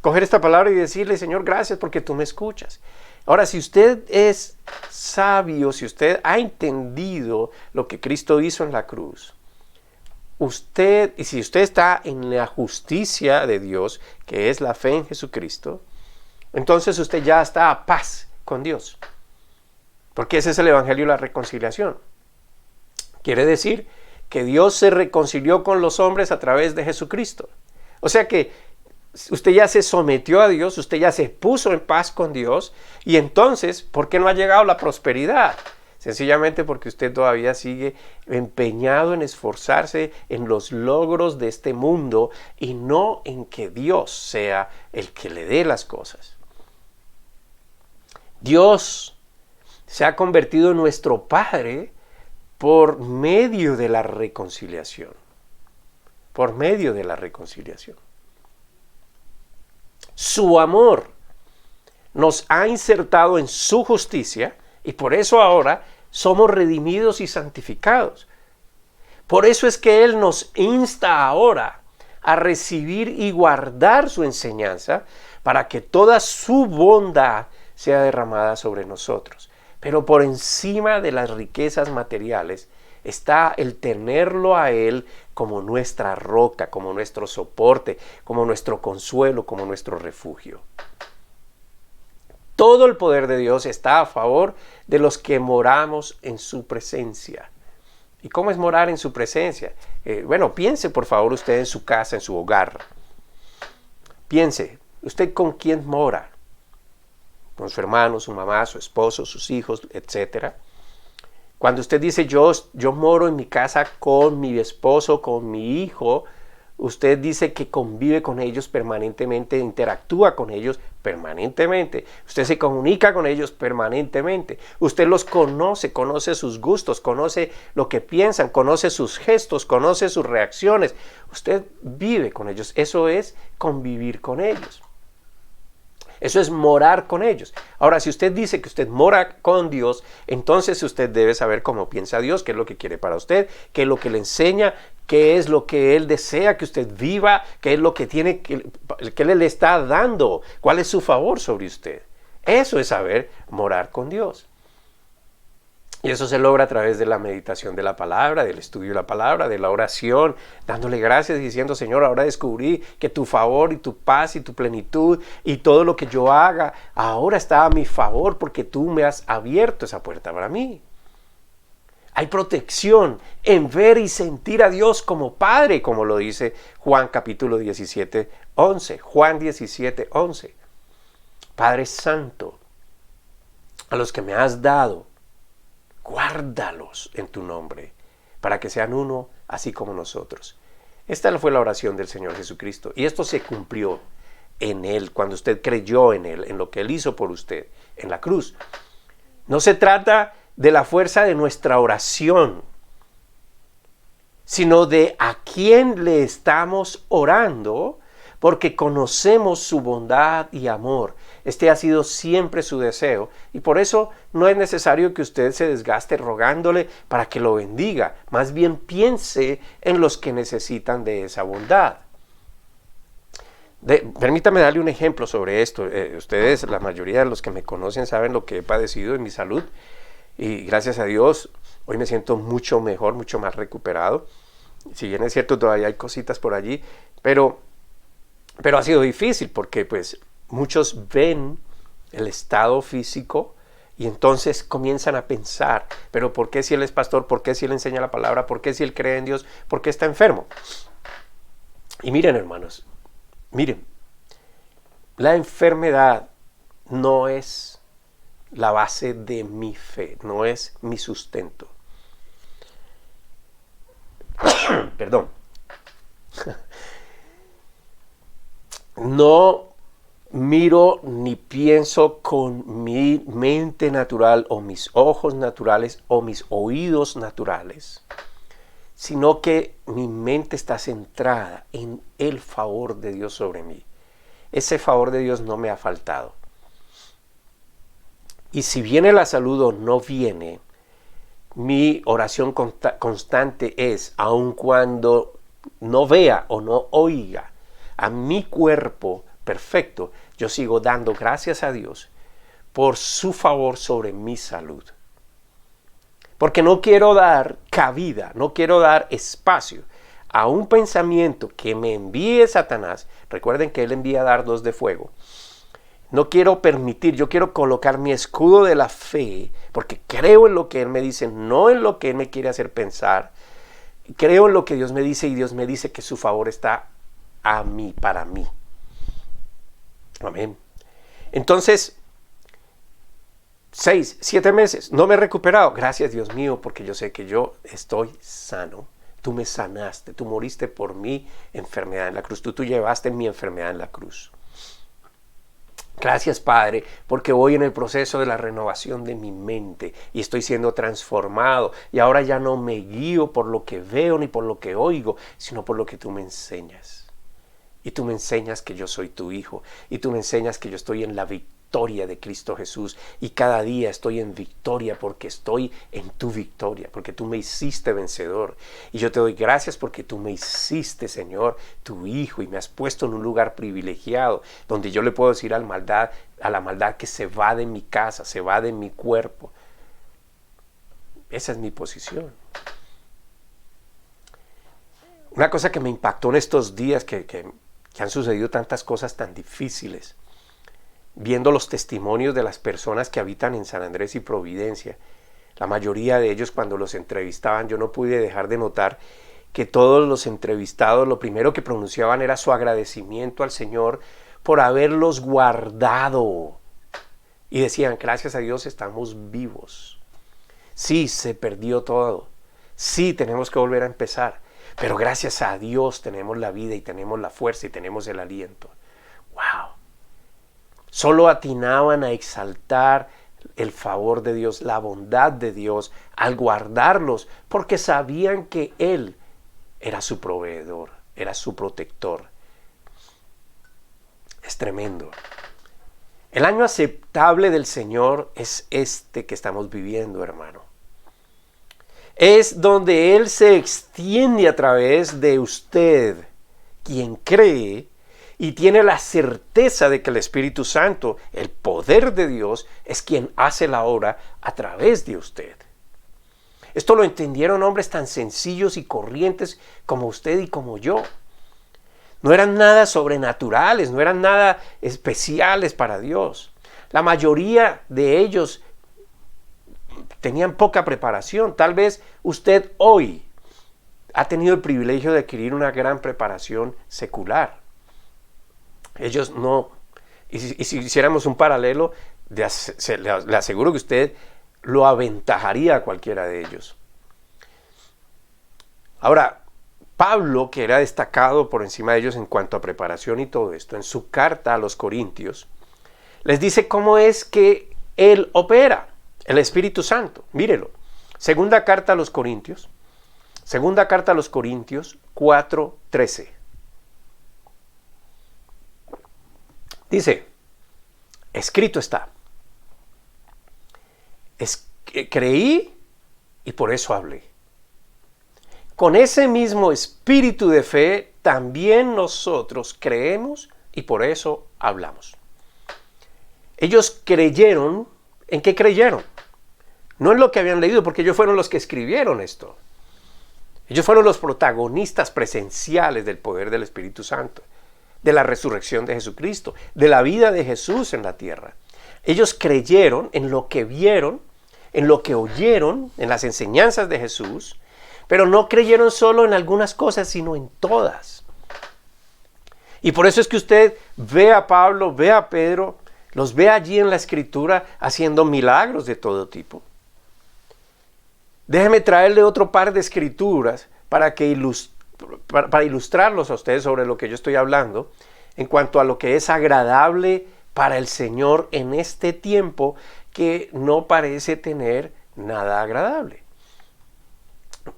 Coger esta palabra y decirle, Señor, gracias porque tú me escuchas. Ahora, si usted es sabio, si usted ha entendido lo que Cristo hizo en la cruz, y si usted está en la justicia de Dios, que es la fe en Jesucristo, entonces usted ya está a paz con Dios. Porque ese es el evangelio de la reconciliación. Quiere decir que Dios se reconcilió con los hombres a través de Jesucristo. O sea que usted ya se sometió a Dios, usted ya se puso en paz con Dios, y entonces, ¿por qué no ha llegado la prosperidad? Sencillamente porque usted todavía sigue empeñado en esforzarse en los logros de este mundo y no en que Dios sea el que le dé las cosas. Dios se ha convertido en nuestro Padre por medio de la reconciliación. Por medio de la reconciliación. Su amor nos ha insertado en su justicia y por eso ahora somos redimidos y santificados. Por eso es que Él nos insta ahora a recibir y guardar su enseñanza para que toda su bondad sea derramada sobre nosotros. Pero por encima de las riquezas materiales está el tenerlo a Él como nuestra roca, como nuestro soporte, como nuestro consuelo, como nuestro refugio. Todo el poder de Dios está a favor de los que moramos en su presencia. ¿Y cómo es morar en su presencia? Bueno, piense por favor usted en su casa, en su hogar. Piense, ¿usted con quién mora? Con su hermano, su mamá, su esposo, sus hijos, etc. Cuando usted dice yo moro en mi casa con mi esposo, con mi hijo, usted dice que convive con ellos permanentemente, interactúa con ellos permanentemente, usted se comunica con ellos permanentemente, usted los conoce, conoce sus gustos, conoce lo que piensan, conoce sus gestos, conoce sus reacciones, usted vive con ellos, eso es convivir con ellos. Eso es morar con ellos. Ahora, si usted dice que usted mora con Dios, entonces usted debe saber cómo piensa Dios, qué es lo que quiere para usted, qué es lo que le enseña, qué es lo que Él desea que usted viva, qué es lo que tiene, que Él le está dando, cuál es su favor sobre usted. Eso es saber morar con Dios. Y eso se logra a través de la meditación de la palabra, del estudio de la palabra, de la oración, dándole gracias y diciendo, Señor, ahora descubrí que tu favor y tu paz y tu plenitud y todo lo que yo haga, ahora está a mi favor porque tú me has abierto esa puerta para mí. Hay protección en ver y sentir a Dios como Padre, como lo dice Juan capítulo 17, 11. Juan 17, 11. Padre Santo, a los que me has dado, guárdalos en tu nombre, para que sean uno, así como nosotros. Esta fue la oración del Señor Jesucristo, y esto se cumplió en Él, cuando usted creyó en Él, en lo que Él hizo por usted, en la cruz. No se trata de la fuerza de nuestra oración, sino de a quién le estamos orando, porque conocemos su bondad y amor. Este ha sido siempre su deseo y por eso no es necesario que usted se desgaste rogándole para que lo bendiga. Más bien piense en los que necesitan de esa bondad. Permítame darle un ejemplo sobre esto. Ustedes, la mayoría de los que me conocen, saben lo que he padecido en mi salud y gracias a Dios hoy me siento mucho mejor, mucho más recuperado. Si bien es cierto, todavía hay cositas por allí, pero ha sido difícil porque pues muchos ven el estado físico y entonces comienzan a pensar, pero ¿por qué si él es pastor? ¿Por qué si él enseña la palabra? ¿Por qué si él cree en Dios? ¿Por qué está enfermo? Y miren, hermanos, miren, la enfermedad no es la base de mi fe, no es mi sustento. Perdón. No miro ni pienso con mi mente natural o mis ojos naturales o mis oídos naturales, sino que mi mente está centrada en el favor de Dios sobre mí. Ese favor de Dios no me ha faltado. Y si viene la salud o no viene, mi oración constante es, aun cuando no vea o no oiga a mi cuerpo perfecto, yo sigo dando gracias a Dios por su favor sobre mi salud. Porque no quiero dar cabida, no quiero dar espacio a un pensamiento que me envíe Satanás. Recuerden que él envía dardos de fuego. No quiero permitir, yo quiero colocar mi escudo de la fe, porque creo en lo que él me dice, no en lo que él me quiere hacer pensar. Creo en lo que Dios me dice y Dios me dice que su favor está a mí, para mí. Amén. Entonces, 6, 7 meses, no me he recuperado. Gracias, Dios mío, porque yo sé que yo estoy sano. Tú me sanaste, tú moriste por mi enfermedad en la cruz. Tú llevaste mi enfermedad en la cruz. Gracias, Padre, porque voy en el proceso de la renovación de mi mente y estoy siendo transformado. Y ahora ya no me guío por lo que veo ni por lo que oigo, sino por lo que tú me enseñas. Y tú me enseñas que yo soy tu hijo. Y tú me enseñas que yo estoy en la victoria de Cristo Jesús. Y cada día estoy en victoria porque estoy en tu victoria. Porque tú me hiciste vencedor. Y yo te doy gracias porque tú me hiciste, Señor, tu hijo. Y me has puesto en un lugar privilegiado. Donde yo le puedo decir a la maldad que se va de mi casa, se va de mi cuerpo. Esa es mi posición. Una cosa que me impactó en estos días, que han sucedido tantas cosas tan difíciles, viendo los testimonios de las personas que habitan en San Andrés y Providencia, la mayoría de ellos cuando los entrevistaban, yo no pude dejar de notar que todos los entrevistados lo primero que pronunciaban era su agradecimiento al Señor por haberlos guardado. Y decían, gracias a Dios estamos vivos. Sí, se perdió todo. Sí, tenemos que volver a empezar. Pero gracias a Dios tenemos la vida y tenemos la fuerza y tenemos el aliento. ¡Wow! Solo atinaban a exaltar el favor de Dios, la bondad de Dios al guardarlos, porque sabían que Él era su proveedor, era su protector. Es tremendo. El año aceptable del Señor es este que estamos viviendo, hermano. Es donde Él se extiende a través de usted, quien cree y tiene la certeza de que el Espíritu Santo, el poder de Dios, es quien hace la obra a través de usted. Esto lo entendieron hombres tan sencillos y corrientes como usted y como yo. No eran nada sobrenaturales, no eran nada especiales para Dios. La mayoría de ellos tenían poca preparación. Tal vez usted hoy ha tenido el privilegio de adquirir una gran preparación secular. Ellos no. Y si hiciéramos un paralelo, le aseguro que usted lo aventajaría a cualquiera de ellos. Ahora, Pablo, que era destacado por encima de ellos en cuanto a preparación y todo esto, en su carta a los Corintios, les dice cómo es que Él opera, el Espíritu Santo. Mírelo. Segunda carta a los Corintios 4:13. Dice, escrito está, creí y por eso hablé. Con ese mismo espíritu de fe también nosotros creemos y por eso hablamos. Ellos creyeron. ¿En qué creyeron? No en lo que habían leído, porque ellos fueron los que escribieron esto. Ellos fueron los protagonistas presenciales del poder del Espíritu Santo, de la resurrección de Jesucristo, de la vida de Jesús en la tierra. Ellos creyeron en lo que vieron, en lo que oyeron, en las enseñanzas de Jesús, pero no creyeron solo en algunas cosas, sino en todas. Y por eso es que usted ve a Pablo, ve a Pedro, los ve allí en la Escritura haciendo milagros de todo tipo. Déjeme traerle otro par de escrituras para ilustrarlos a ustedes sobre lo que yo estoy hablando en cuanto a lo que es agradable para el Señor en este tiempo que no parece tener nada agradable.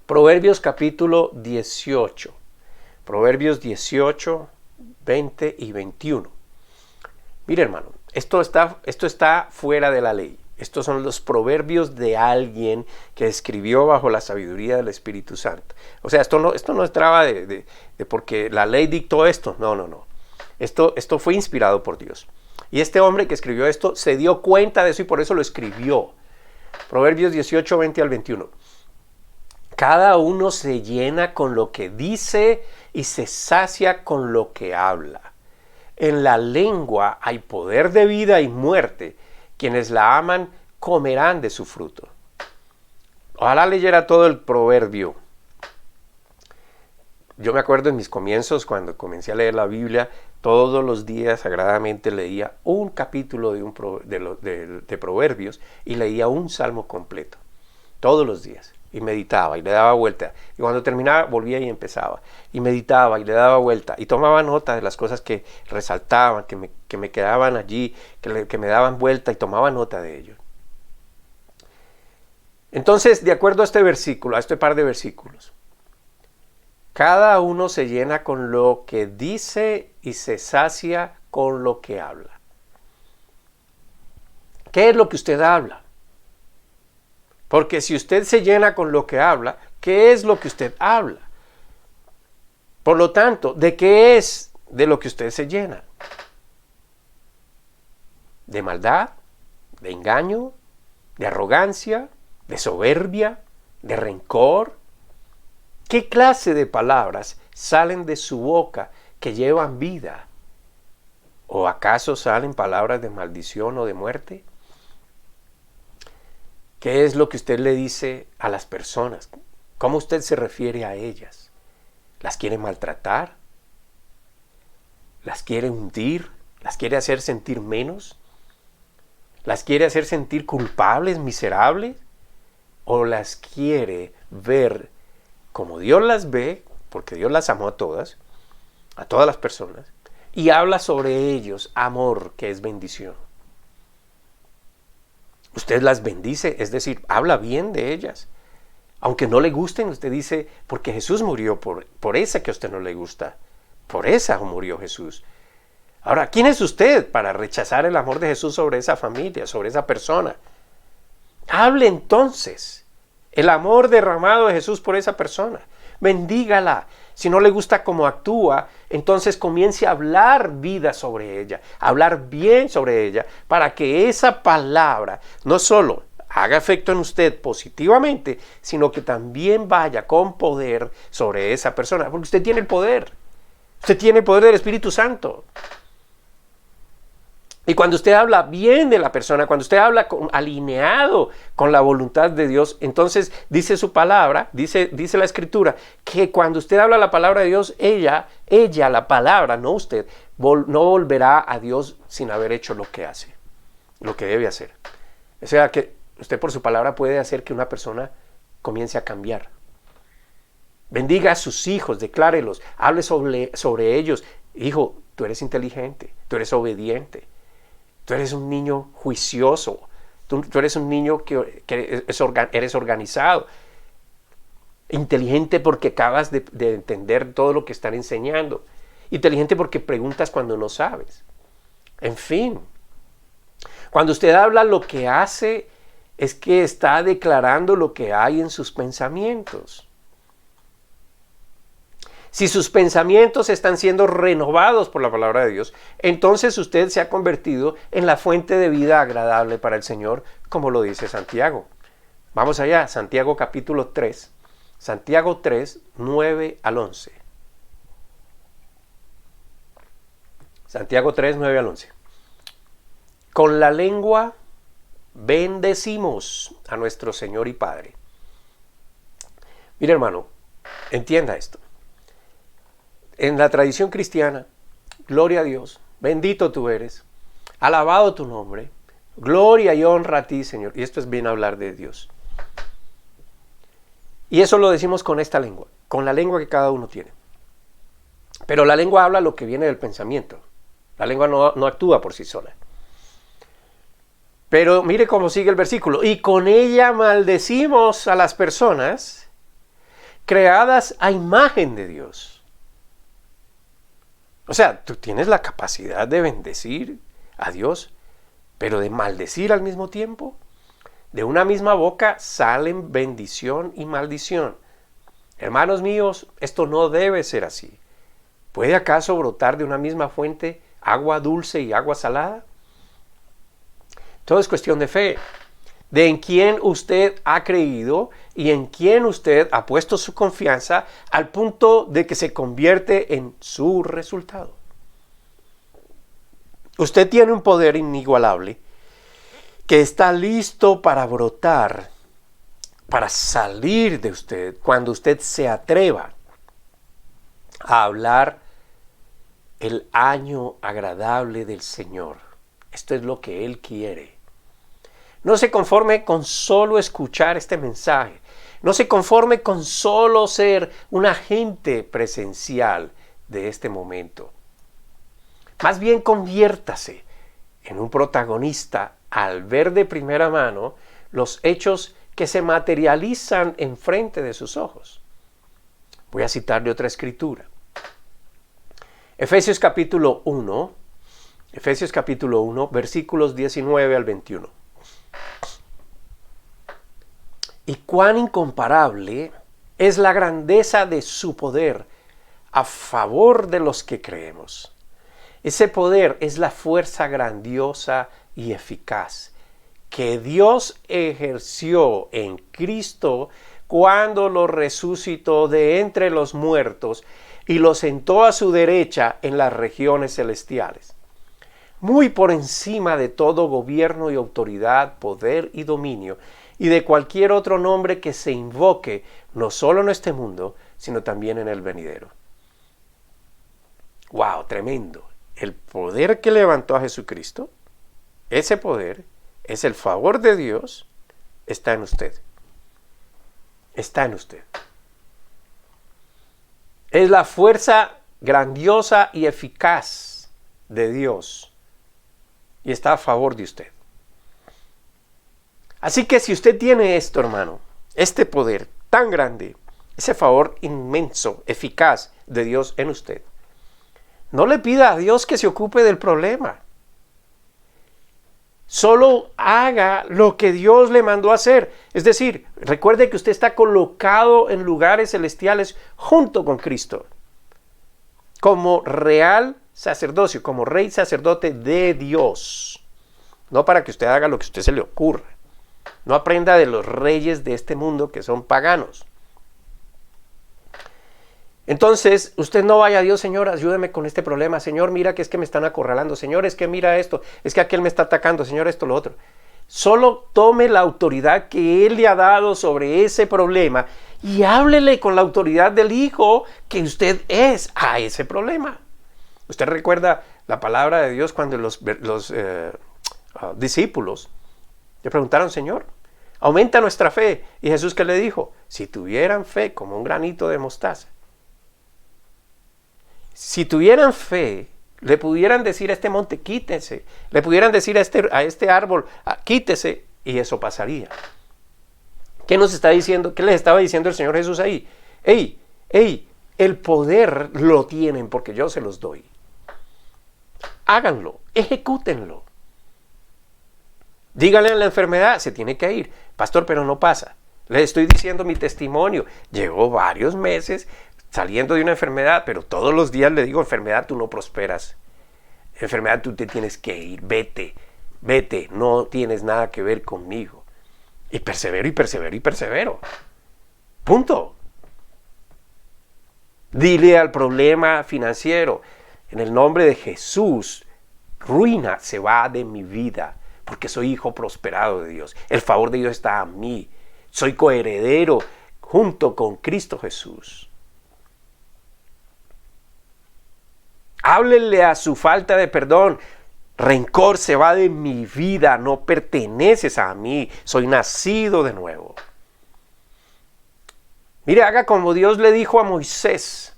Proverbios capítulo 18. Proverbios 18, 20 y 21. Mire, hermano, esto está fuera de la ley. Estos son los proverbios de alguien que escribió bajo la sabiduría del Espíritu Santo. O sea, esto no es traba de porque la ley dictó esto. No. Esto fue inspirado por Dios. Y este hombre que escribió esto se dio cuenta de eso y por eso lo escribió. Proverbios 18, 20 al 21. Cada uno se llena con lo que dice y se sacia con lo que habla. En la lengua hay poder de vida y muerte. Quienes la aman comerán de su fruto. Ojalá leyera todo el proverbio. Yo me acuerdo en mis comienzos, cuando comencé a leer la Biblia, todos los días sagradamente leía un capítulo de Proverbios y leía un salmo completo. Todos los días. Y meditaba y le daba vuelta. Y cuando terminaba volvía y empezaba. Y meditaba y le daba vuelta. Y tomaba nota de las cosas que resaltaban, que me quedaban allí, que me daban vuelta y tomaba nota de ello. Entonces, de acuerdo a este versículo, a este par de versículos, cada uno se llena con lo que dice y se sacia con lo que habla. ¿Qué es lo que usted habla? Porque si usted se llena con lo que habla, ¿qué es lo que usted habla? Por lo tanto, ¿de qué es de lo que usted se llena? ¿De maldad? ¿De engaño? ¿De arrogancia? ¿De soberbia? de rencor? ¿Qué clase de palabras salen de su boca que llevan vida? ¿O acaso salen palabras de maldición o de muerte? ¿Qué es lo que usted le dice a las personas? ¿Cómo usted se refiere a ellas? ¿Las quiere maltratar? ¿Las quiere hundir? ¿Las quiere hacer sentir menos? ¿Las quiere hacer sentir culpables, miserables? ¿O las quiere ver como Dios las ve, porque Dios las amó a todas las personas, y habla sobre ellos amor, que es bendición? Usted las bendice, es decir, habla bien de ellas. Aunque no le gusten, usted dice, porque Jesús murió por esa que a usted no le gusta. Por esa murió Jesús. Ahora, ¿quién es usted para rechazar el amor de Jesús sobre esa familia, sobre esa persona? Hable entonces el amor derramado de Jesús por esa persona. Bendígala. Si no le gusta cómo actúa, entonces comience a hablar vida sobre ella, a hablar bien sobre ella, para que esa palabra no solo haga efecto en usted positivamente, sino que también vaya con poder sobre esa persona, porque usted tiene el poder. Usted tiene el poder del Espíritu Santo. Y cuando usted habla bien de la persona, cuando usted habla alineado con la voluntad de Dios, entonces dice su palabra, dice la Escritura, que cuando usted habla la palabra de Dios, ella, la palabra, no usted, no volverá a Dios sin haber hecho lo que hace, lo que debe hacer. O sea que usted por su palabra puede hacer que una persona comience a cambiar. Bendiga a sus hijos, declárelos, hable sobre ellos. Hijo, tú eres inteligente, tú eres obediente. Tú eres un niño juicioso, tú eres un niño que eres organizado, inteligente porque acabas de entender todo lo que están enseñando, inteligente porque preguntas cuando no sabes. En fin, cuando usted habla, lo que hace es que está declarando lo que hay en sus pensamientos. Si sus pensamientos están siendo renovados por la palabra de Dios, entonces usted se ha convertido en la fuente de vida agradable para el Señor, como lo dice Santiago. Vamos allá, Santiago capítulo 3, Santiago 3, 9 al 11. Santiago 3, 9 al 11. Con la lengua bendecimos a nuestro Señor y Padre. Mire, hermano, entienda esto. En la tradición cristiana, gloria a Dios, bendito tú eres, alabado tu nombre, gloria y honra a ti, Señor. Y esto es bien hablar de Dios. Y eso lo decimos con esta lengua, con la lengua que cada uno tiene. Pero la lengua habla lo que viene del pensamiento. La lengua no actúa por sí sola. Pero mire cómo sigue el versículo. Y con ella maldecimos a las personas creadas a imagen de Dios. O sea, tú tienes la capacidad de bendecir a Dios, pero de maldecir al mismo tiempo. De una misma boca salen bendición y maldición. Hermanos míos, esto no debe ser así. ¿Puede acaso brotar de una misma fuente agua dulce y agua salada? Todo es cuestión de fe, de en quién usted ha creído y en quién usted ha puesto su confianza al punto de que se convierte en su resultado. Usted tiene un poder inigualable que está listo para brotar, para salir de usted cuando usted se atreva a hablar el año agradable del Señor. Esto es lo que Él quiere. No se conforme con solo escuchar este mensaje. No se conforme con solo ser un agente presencial de este momento. Más bien conviértase en un protagonista al ver de primera mano los hechos que se materializan enfrente de sus ojos. Voy a citarle otra escritura. Efesios capítulo 1, versículos 19 al 21. Y cuán incomparable es la grandeza de su poder a favor de los que creemos. Ese poder es la fuerza grandiosa y eficaz que Dios ejerció en Cristo cuando lo resucitó de entre los muertos y lo sentó a su derecha en las regiones celestiales, muy por encima de todo gobierno y autoridad, poder y dominio, y de cualquier otro nombre que se invoque, no solo en este mundo, sino también en el venidero. ¡Wow! Tremendo. El poder que levantó a Jesucristo, ese poder, es el favor de Dios, está en usted. Está en usted. Es la fuerza grandiosa y eficaz de Dios y está a favor de usted. Así que si usted tiene esto, hermano, este poder tan grande, ese favor inmenso, eficaz de Dios en usted, no le pida a Dios que se ocupe del problema. Solo haga lo que Dios le mandó a hacer. Es decir, recuerde que usted está colocado en lugares celestiales junto con Cristo, como real sacerdocio, como rey sacerdote de Dios. No para que usted haga lo que a usted se le ocurra. No aprenda de los reyes de este mundo que son paganos. Entonces, usted no vaya a Dios, Señor, ayúdeme con este problema. Señor, mira que es que me están acorralando. Señor, es que mira esto. Es que aquel me está atacando. Señor, esto, lo otro. Solo tome la autoridad que Él le ha dado sobre ese problema y háblele con la autoridad del Hijo que usted es a ese problema. Usted recuerda la palabra de Dios cuando los discípulos le preguntaron, Señor, aumenta nuestra fe. Y Jesús, ¿qué le dijo? Si tuvieran fe como un granito de mostaza. Si tuvieran fe, le pudieran decir a este monte, quítese. Le pudieran decir a este árbol, quítese, y eso pasaría. ¿Qué nos está diciendo? ¿Qué les estaba diciendo el Señor Jesús ahí? El poder lo tienen porque yo se los doy. Háganlo, ejecútenlo. Díganle a la enfermedad, se tiene que ir. Pastor, pero no pasa. Le estoy diciendo mi testimonio. Llevo varios meses saliendo de una enfermedad, pero todos los días le digo, enfermedad, tú no prosperas. Enfermedad, tú te tienes que ir, vete, no tienes nada que ver conmigo. Y persevero, y persevero, y persevero. Punto. Dile al problema financiero, en el nombre de Jesús, ruina se va de mi vida, porque soy hijo prosperado de Dios. El favor de Dios está a mí. Soy coheredero junto con Cristo Jesús. Háblele a su falta de perdón. Rencor se va de mi vida, no perteneces a mí, soy nacido de nuevo. Mire, haga como Dios le dijo a Moisés,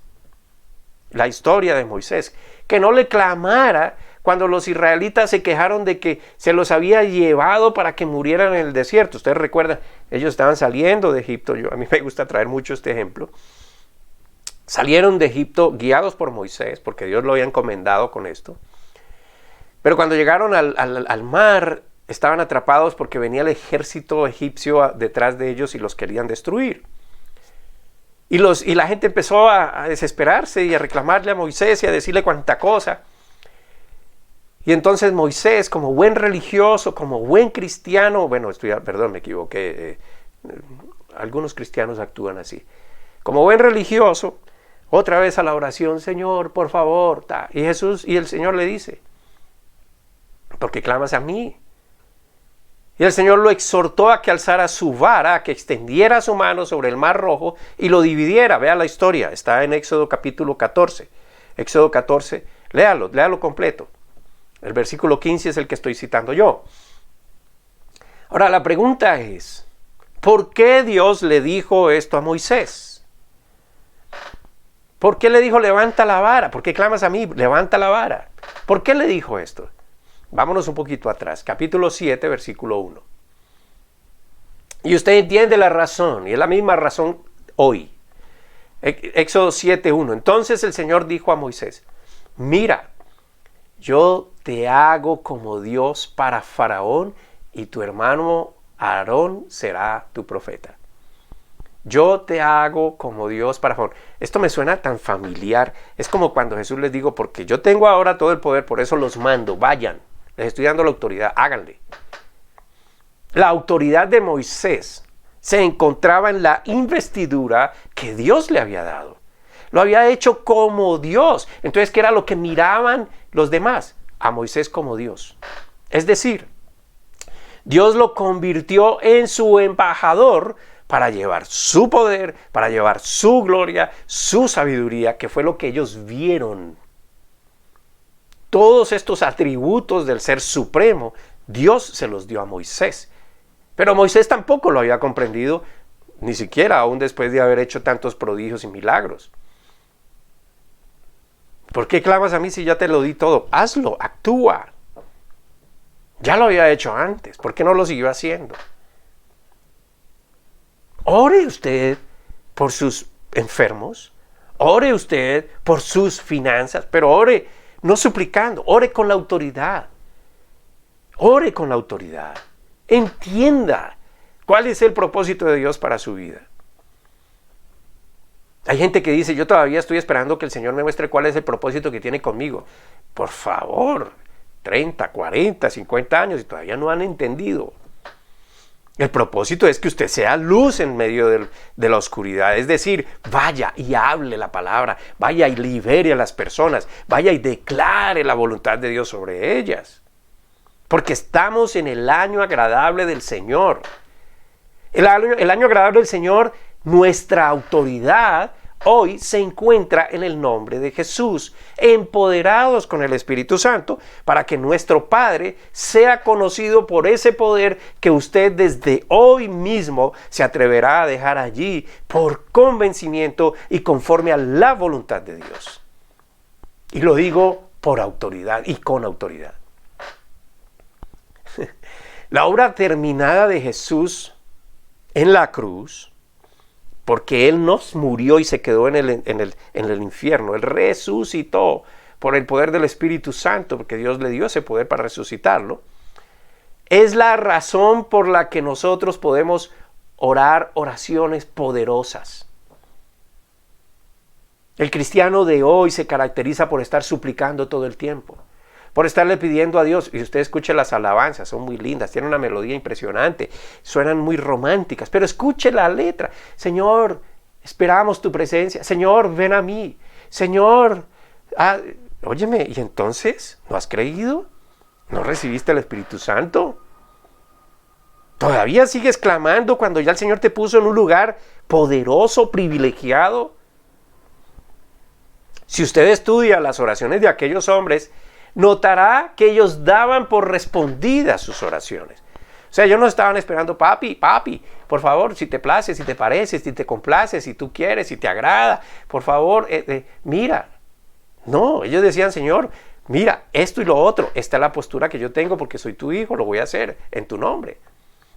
la historia de Moisés, que no le clamara cuando los israelitas se quejaron de que se los había llevado para que murieran en el desierto. Ustedes recuerdan, ellos estaban saliendo de Egipto, a mí me gusta traer mucho este ejemplo. Salieron de Egipto guiados por Moisés, porque Dios lo había encomendado con esto. Pero cuando llegaron al mar, estaban atrapados porque venía el ejército egipcio detrás de ellos y los querían destruir. Y la gente empezó a desesperarse y a reclamarle a Moisés y a decirle cuánta cosa. Y entonces Moisés, como buen religioso, como buen cristiano, me equivoqué, algunos cristianos actúan así. Como buen religioso, otra vez a la oración, Señor, por favor. Y el Señor le dice, ¿por qué clamas a mí? Y el Señor lo exhortó a que alzara su vara, a que extendiera su mano sobre el mar rojo y lo dividiera. Vea la historia, está en Éxodo capítulo 14. Éxodo 14, léalo completo. El versículo 15 es el que estoy citando yo. Ahora la pregunta es, ¿por qué Dios le dijo esto a Moisés? ¿Por qué le dijo levanta la vara? ¿Por qué clamas a mí? Levanta la vara. ¿Por qué le dijo esto? Vámonos un poquito atrás. Capítulo 7, versículo 1. Y usted entiende la razón, y es la misma razón hoy. Éxodo 7, 1. Entonces el Señor dijo a Moisés, mira, yo te hago como Dios para Faraón y tu hermano Aarón será tu profeta. Yo te hago como Dios para Faraón. Esto me suena tan familiar. Es como cuando Jesús les digo, porque yo tengo ahora todo el poder, por eso los mando, vayan. Les estoy dando la autoridad, háganle. La autoridad de Moisés se encontraba en la investidura que Dios le había dado. Lo había hecho como Dios. Entonces, ¿qué era lo que miraban los demás? A Moisés como Dios. Es decir, Dios lo convirtió en su embajador para llevar su poder, para llevar su gloria, su sabiduría, que fue lo que ellos vieron. Todos estos atributos del Ser Supremo, Dios se los dio a Moisés. Pero Moisés tampoco lo había comprendido, ni siquiera aún después de haber hecho tantos prodigios y milagros. ¿Por qué clamas a mí si ya te lo di todo? Hazlo, actúa. Ya lo había hecho antes, ¿por qué no lo siguió haciendo? Ore usted por sus enfermos, ore usted por sus finanzas, pero ore no suplicando, ore con la autoridad. Ore con la autoridad. Entienda cuál es el propósito de Dios para su vida. Hay gente que dice, yo todavía estoy esperando que el Señor me muestre cuál es el propósito que tiene conmigo. Por favor, 30, 40, 50 años y todavía no han entendido. El propósito es que usted sea luz en medio de la oscuridad. Es decir, vaya y hable la palabra, vaya y libere a las personas, vaya y declare la voluntad de Dios sobre ellas. Porque estamos en el año agradable del Señor. El año agradable del Señor, nuestra autoridad hoy se encuentra en el nombre de Jesús, empoderados con el Espíritu Santo, para que nuestro Padre sea conocido por ese poder que usted desde hoy mismo se atreverá a dejar allí por convencimiento y conforme a la voluntad de Dios. Y lo digo por autoridad y con autoridad. La obra terminada de Jesús en la cruz, porque Él nos murió y se quedó en el infierno, Él resucitó por el poder del Espíritu Santo, porque Dios le dio ese poder para resucitarlo, es la razón por la que nosotros podemos orar oraciones poderosas. El cristiano de hoy se caracteriza por estar suplicando todo el tiempo, por estarle pidiendo a Dios. Y usted escuche las alabanzas, son muy lindas, tienen una melodía impresionante, suenan muy románticas, pero escuche la letra. Señor, esperamos tu presencia. Señor, ven a mí. Señor, óyeme, ¿y entonces no has creído? ¿No recibiste el Espíritu Santo? ¿Todavía sigues clamando cuando ya el Señor te puso en un lugar poderoso, privilegiado? Si usted estudia las oraciones de aquellos hombres, notará que ellos daban por respondidas sus oraciones. O sea, ellos no estaban esperando, papi, por favor, si te place, si te parece, si te complace, si tú quieres, si te agrada, por favor, mira. No, ellos decían, Señor, mira, esto y lo otro, esta es la postura que yo tengo porque soy tu hijo, lo voy a hacer en tu nombre.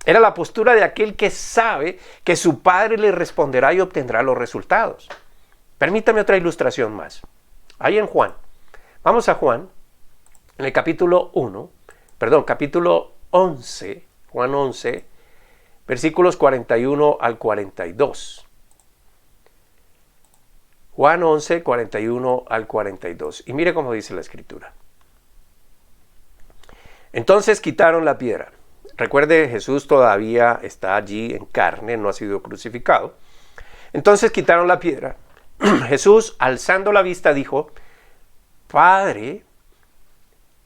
Era la postura de aquel que sabe que su padre le responderá y obtendrá los resultados. Permítame otra ilustración más. Ahí en Juan. Vamos a Juan. En el capítulo 11, Juan 11, versículos 41 al 42. Juan 11, 41 al 42. Y mire cómo dice la escritura. Entonces quitaron la piedra. Recuerde, Jesús todavía está allí en carne, no ha sido crucificado. Entonces quitaron la piedra. Jesús, alzando la vista, dijo, Padre,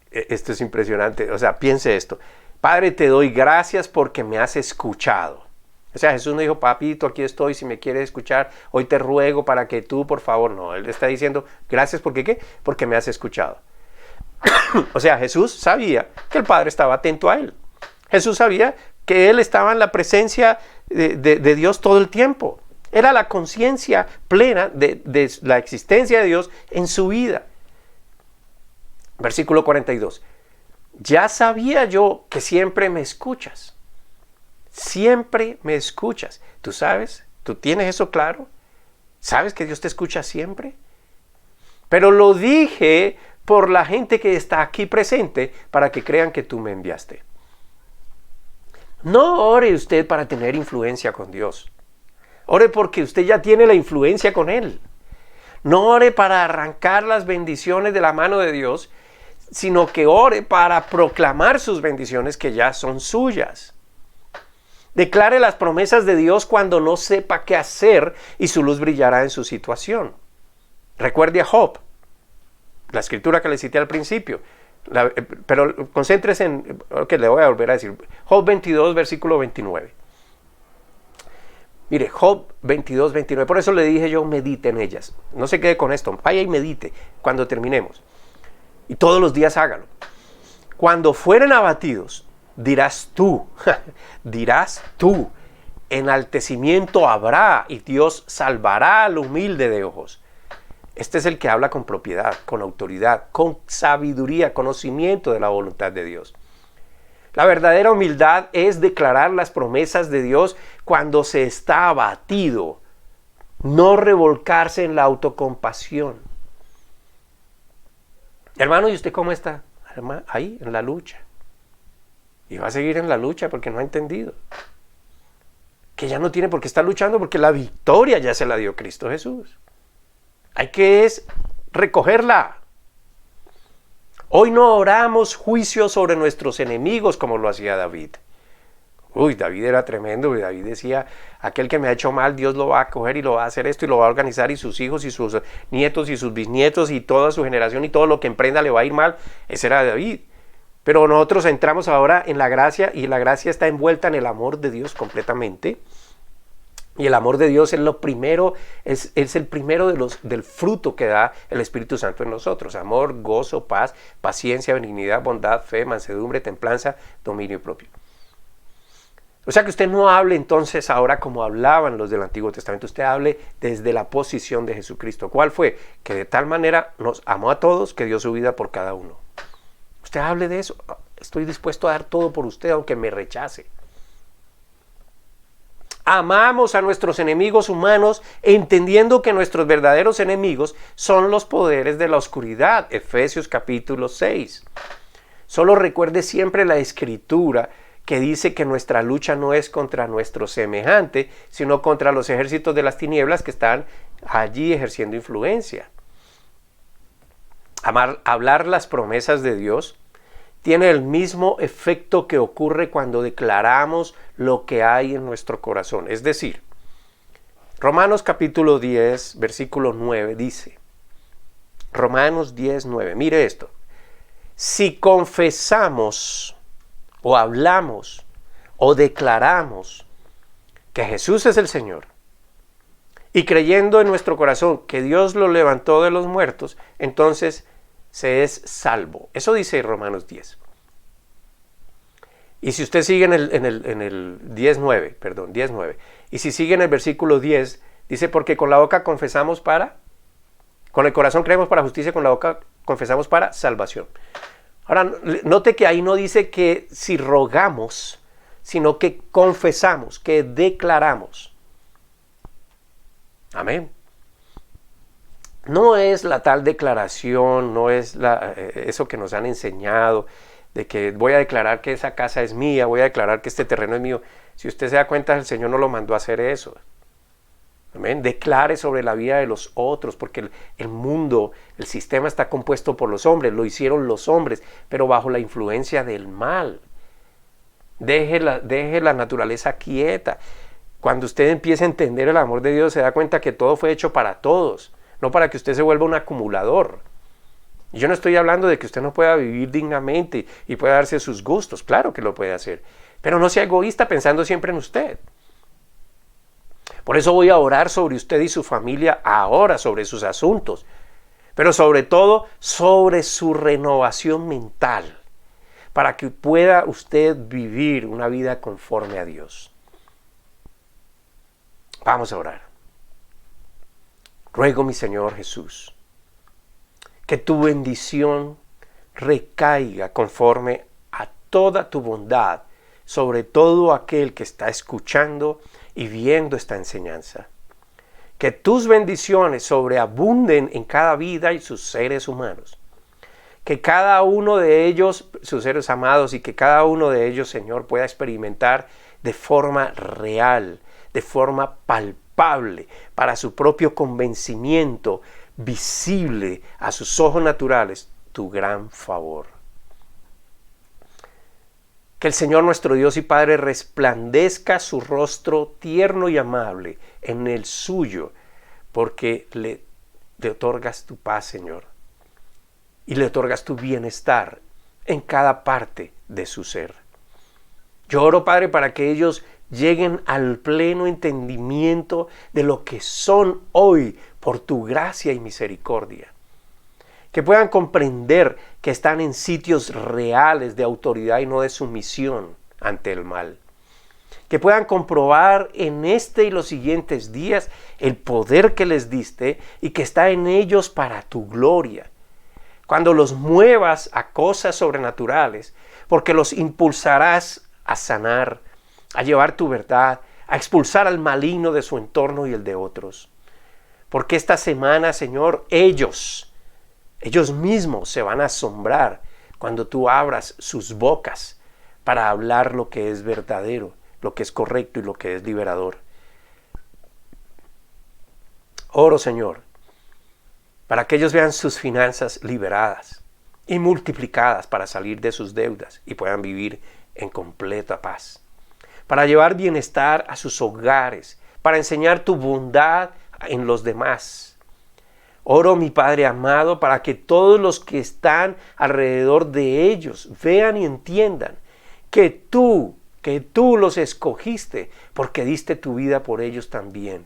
esto es impresionante, o sea, piense esto, Padre, te doy gracias porque me has escuchado. O sea, Jesús no dijo, papito, aquí estoy, si me quieres escuchar, hoy te ruego para que tú, por favor, no. Él está diciendo, gracias, ¿por qué? Porque me has escuchado. O sea, Jesús sabía que el Padre estaba atento a él. Jesús sabía que él estaba en la presencia de Dios todo el tiempo. Era la conciencia plena de la existencia de Dios en su vida. Versículo 42. Ya sabía yo que siempre me escuchas. Siempre me escuchas. ¿Tú sabes? ¿Tú tienes eso claro? ¿Sabes que Dios te escucha siempre? Pero lo dije por la gente que está aquí presente para que crean que tú me enviaste. No ore usted para tener influencia con Dios. Ore porque usted ya tiene la influencia con Él. No ore para arrancar las bendiciones de la mano de Dios, sino que ore para proclamar sus bendiciones que ya son suyas. Declare las promesas de Dios cuando no sepa qué hacer y su luz brillará en su situación. Recuerde a Job, la escritura que le cité al principio. Pero concéntrese en, que le voy a volver a decir, Job 22, versículo 29. Mire, Job 22, 29, por eso le dije yo, medite en ellas. No se quede con esto, vaya y medite cuando terminemos. Y todos los días hágalo. Cuando fueren abatidos, dirás tú, enaltecimiento habrá y Dios salvará al humilde de ojos. Este es el que habla con propiedad, con autoridad, con sabiduría, conocimiento de la voluntad de Dios. La verdadera humildad es declarar las promesas de Dios cuando se está abatido, no revolcarse en la autocompasión. Hermano, ¿y usted cómo está? Ahí, en la lucha. Y va a seguir en la lucha porque no ha entendido que ya no tiene por qué estar luchando, porque la victoria ya se la dio Cristo Jesús. Hay que recogerla. Hoy no oramos juicio sobre nuestros enemigos como lo hacía David. David era tremendo. David decía, aquel que me ha hecho mal, Dios lo va a coger y lo va a hacer esto y lo va a organizar, y sus hijos y sus nietos y sus bisnietos y toda su generación y todo lo que emprenda le va a ir mal. Ese era David. Pero nosotros entramos ahora en la gracia, y la gracia está envuelta en el amor de Dios completamente. Y el amor de Dios es lo primero, es el primero del fruto que da el Espíritu Santo en nosotros. Amor, gozo, paz, paciencia, benignidad, bondad, fe, mansedumbre, templanza, dominio propio. O sea que usted no hable entonces ahora como hablaban los del Antiguo Testamento. Usted hable desde la posición de Jesucristo. ¿Cuál fue? Que de tal manera nos amó a todos que dio su vida por cada uno. Usted hable de eso. Estoy dispuesto a dar todo por usted aunque me rechace. Amamos a nuestros enemigos humanos, entendiendo que nuestros verdaderos enemigos son los poderes de la oscuridad. Efesios capítulo 6. Solo recuerde siempre la escritura que dice que nuestra lucha no es contra nuestro semejante, sino contra los ejércitos de las tinieblas que están allí ejerciendo influencia. Hablar las promesas de Dios tiene el mismo efecto que ocurre cuando declaramos lo que hay en nuestro corazón. Es decir, Romanos capítulo 10, versículo 9 dice, Romanos 10, 9, mire esto: si confesamos o hablamos o declaramos que Jesús es el Señor, y creyendo en nuestro corazón que Dios lo levantó de los muertos, entonces se es salvo. Eso dice Romanos 10. Y si usted sigue en el 10.9, y si sigue en el versículo 10, dice, porque con la boca confesamos con el corazón creemos para justicia, con la boca confesamos para salvación. Ahora, note que ahí no dice que si rogamos, sino que confesamos, que declaramos. Amén. No es la tal declaración, no es eso que nos han enseñado, de que voy a declarar que esa casa es mía, voy a declarar que este terreno es mío. Si usted se da cuenta, el Señor no lo mandó a hacer eso. Amén. Declare sobre la vida de los otros, porque el mundo, el sistema está compuesto por los hombres, lo hicieron los hombres, pero bajo la influencia del mal. Deje la naturaleza quieta. Cuando usted empieza a entender el amor de Dios, se da cuenta que todo fue hecho para todos, no para que usted se vuelva un acumulador. Y yo no estoy hablando de que usted no pueda vivir dignamente y pueda darse sus gustos, claro que lo puede hacer, pero no sea egoísta pensando siempre en usted. Por eso voy a orar sobre usted y su familia ahora, sobre sus asuntos, pero sobre todo sobre su renovación mental, para que pueda usted vivir una vida conforme a Dios. Vamos a orar. Ruego, mi Señor Jesús, que tu bendición recaiga conforme a toda tu bondad sobre todo aquel que está escuchando y viendo esta enseñanza. Que tus bendiciones sobreabunden en cada vida y sus seres humanos. Que cada uno de ellos, sus seres amados, y que cada uno de ellos, Señor, pueda experimentar de forma real, de forma palpable, para su propio convencimiento, visible a sus ojos naturales, tu gran favor. Que el Señor nuestro Dios y Padre resplandezca su rostro tierno y amable en el suyo, porque le otorgas tu paz, Señor, y le otorgas tu bienestar en cada parte de su ser. Yo oro, Padre, para que ellos lleguen al pleno entendimiento de lo que son hoy por tu gracia y misericordia. Que puedan comprender que están en sitios reales de autoridad y no de sumisión ante el mal. Que puedan comprobar en este y los siguientes días el poder que les diste y que está en ellos para tu gloria. Cuando los muevas a cosas sobrenaturales, porque los impulsarás a sanar, a llevar tu verdad, a expulsar al maligno de su entorno y el de otros. Porque esta semana, Señor, ellos mismos se van a asombrar cuando tú abras sus bocas para hablar lo que es verdadero, lo que es correcto y lo que es liberador. Oro, Señor, para que ellos vean sus finanzas liberadas y multiplicadas para salir de sus deudas y puedan vivir en completa paz. Para llevar bienestar a sus hogares, para enseñar tu bondad en los demás. Oro, mi Padre amado, para que todos los que están alrededor de ellos vean y entiendan que tú los escogiste porque diste tu vida por ellos también.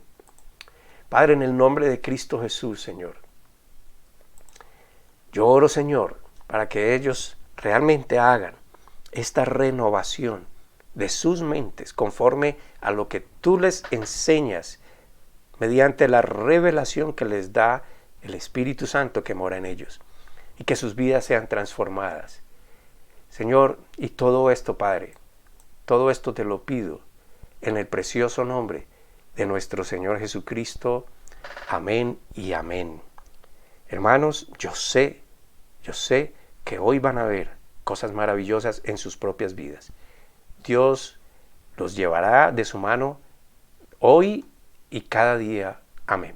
Padre, en el nombre de Cristo Jesús, Señor, yo oro, Señor, para que ellos realmente hagan esta renovación de sus mentes conforme a lo que tú les enseñas mediante la revelación que les da el Espíritu Santo que mora en ellos, y que sus vidas sean transformadas. Señor, y todo esto, Padre, todo esto te lo pido en el precioso nombre de nuestro Señor Jesucristo. Amén y amén. Hermanos, yo sé que hoy van a ver cosas maravillosas en sus propias vidas. Dios los llevará de su mano hoy y cada día. Amén.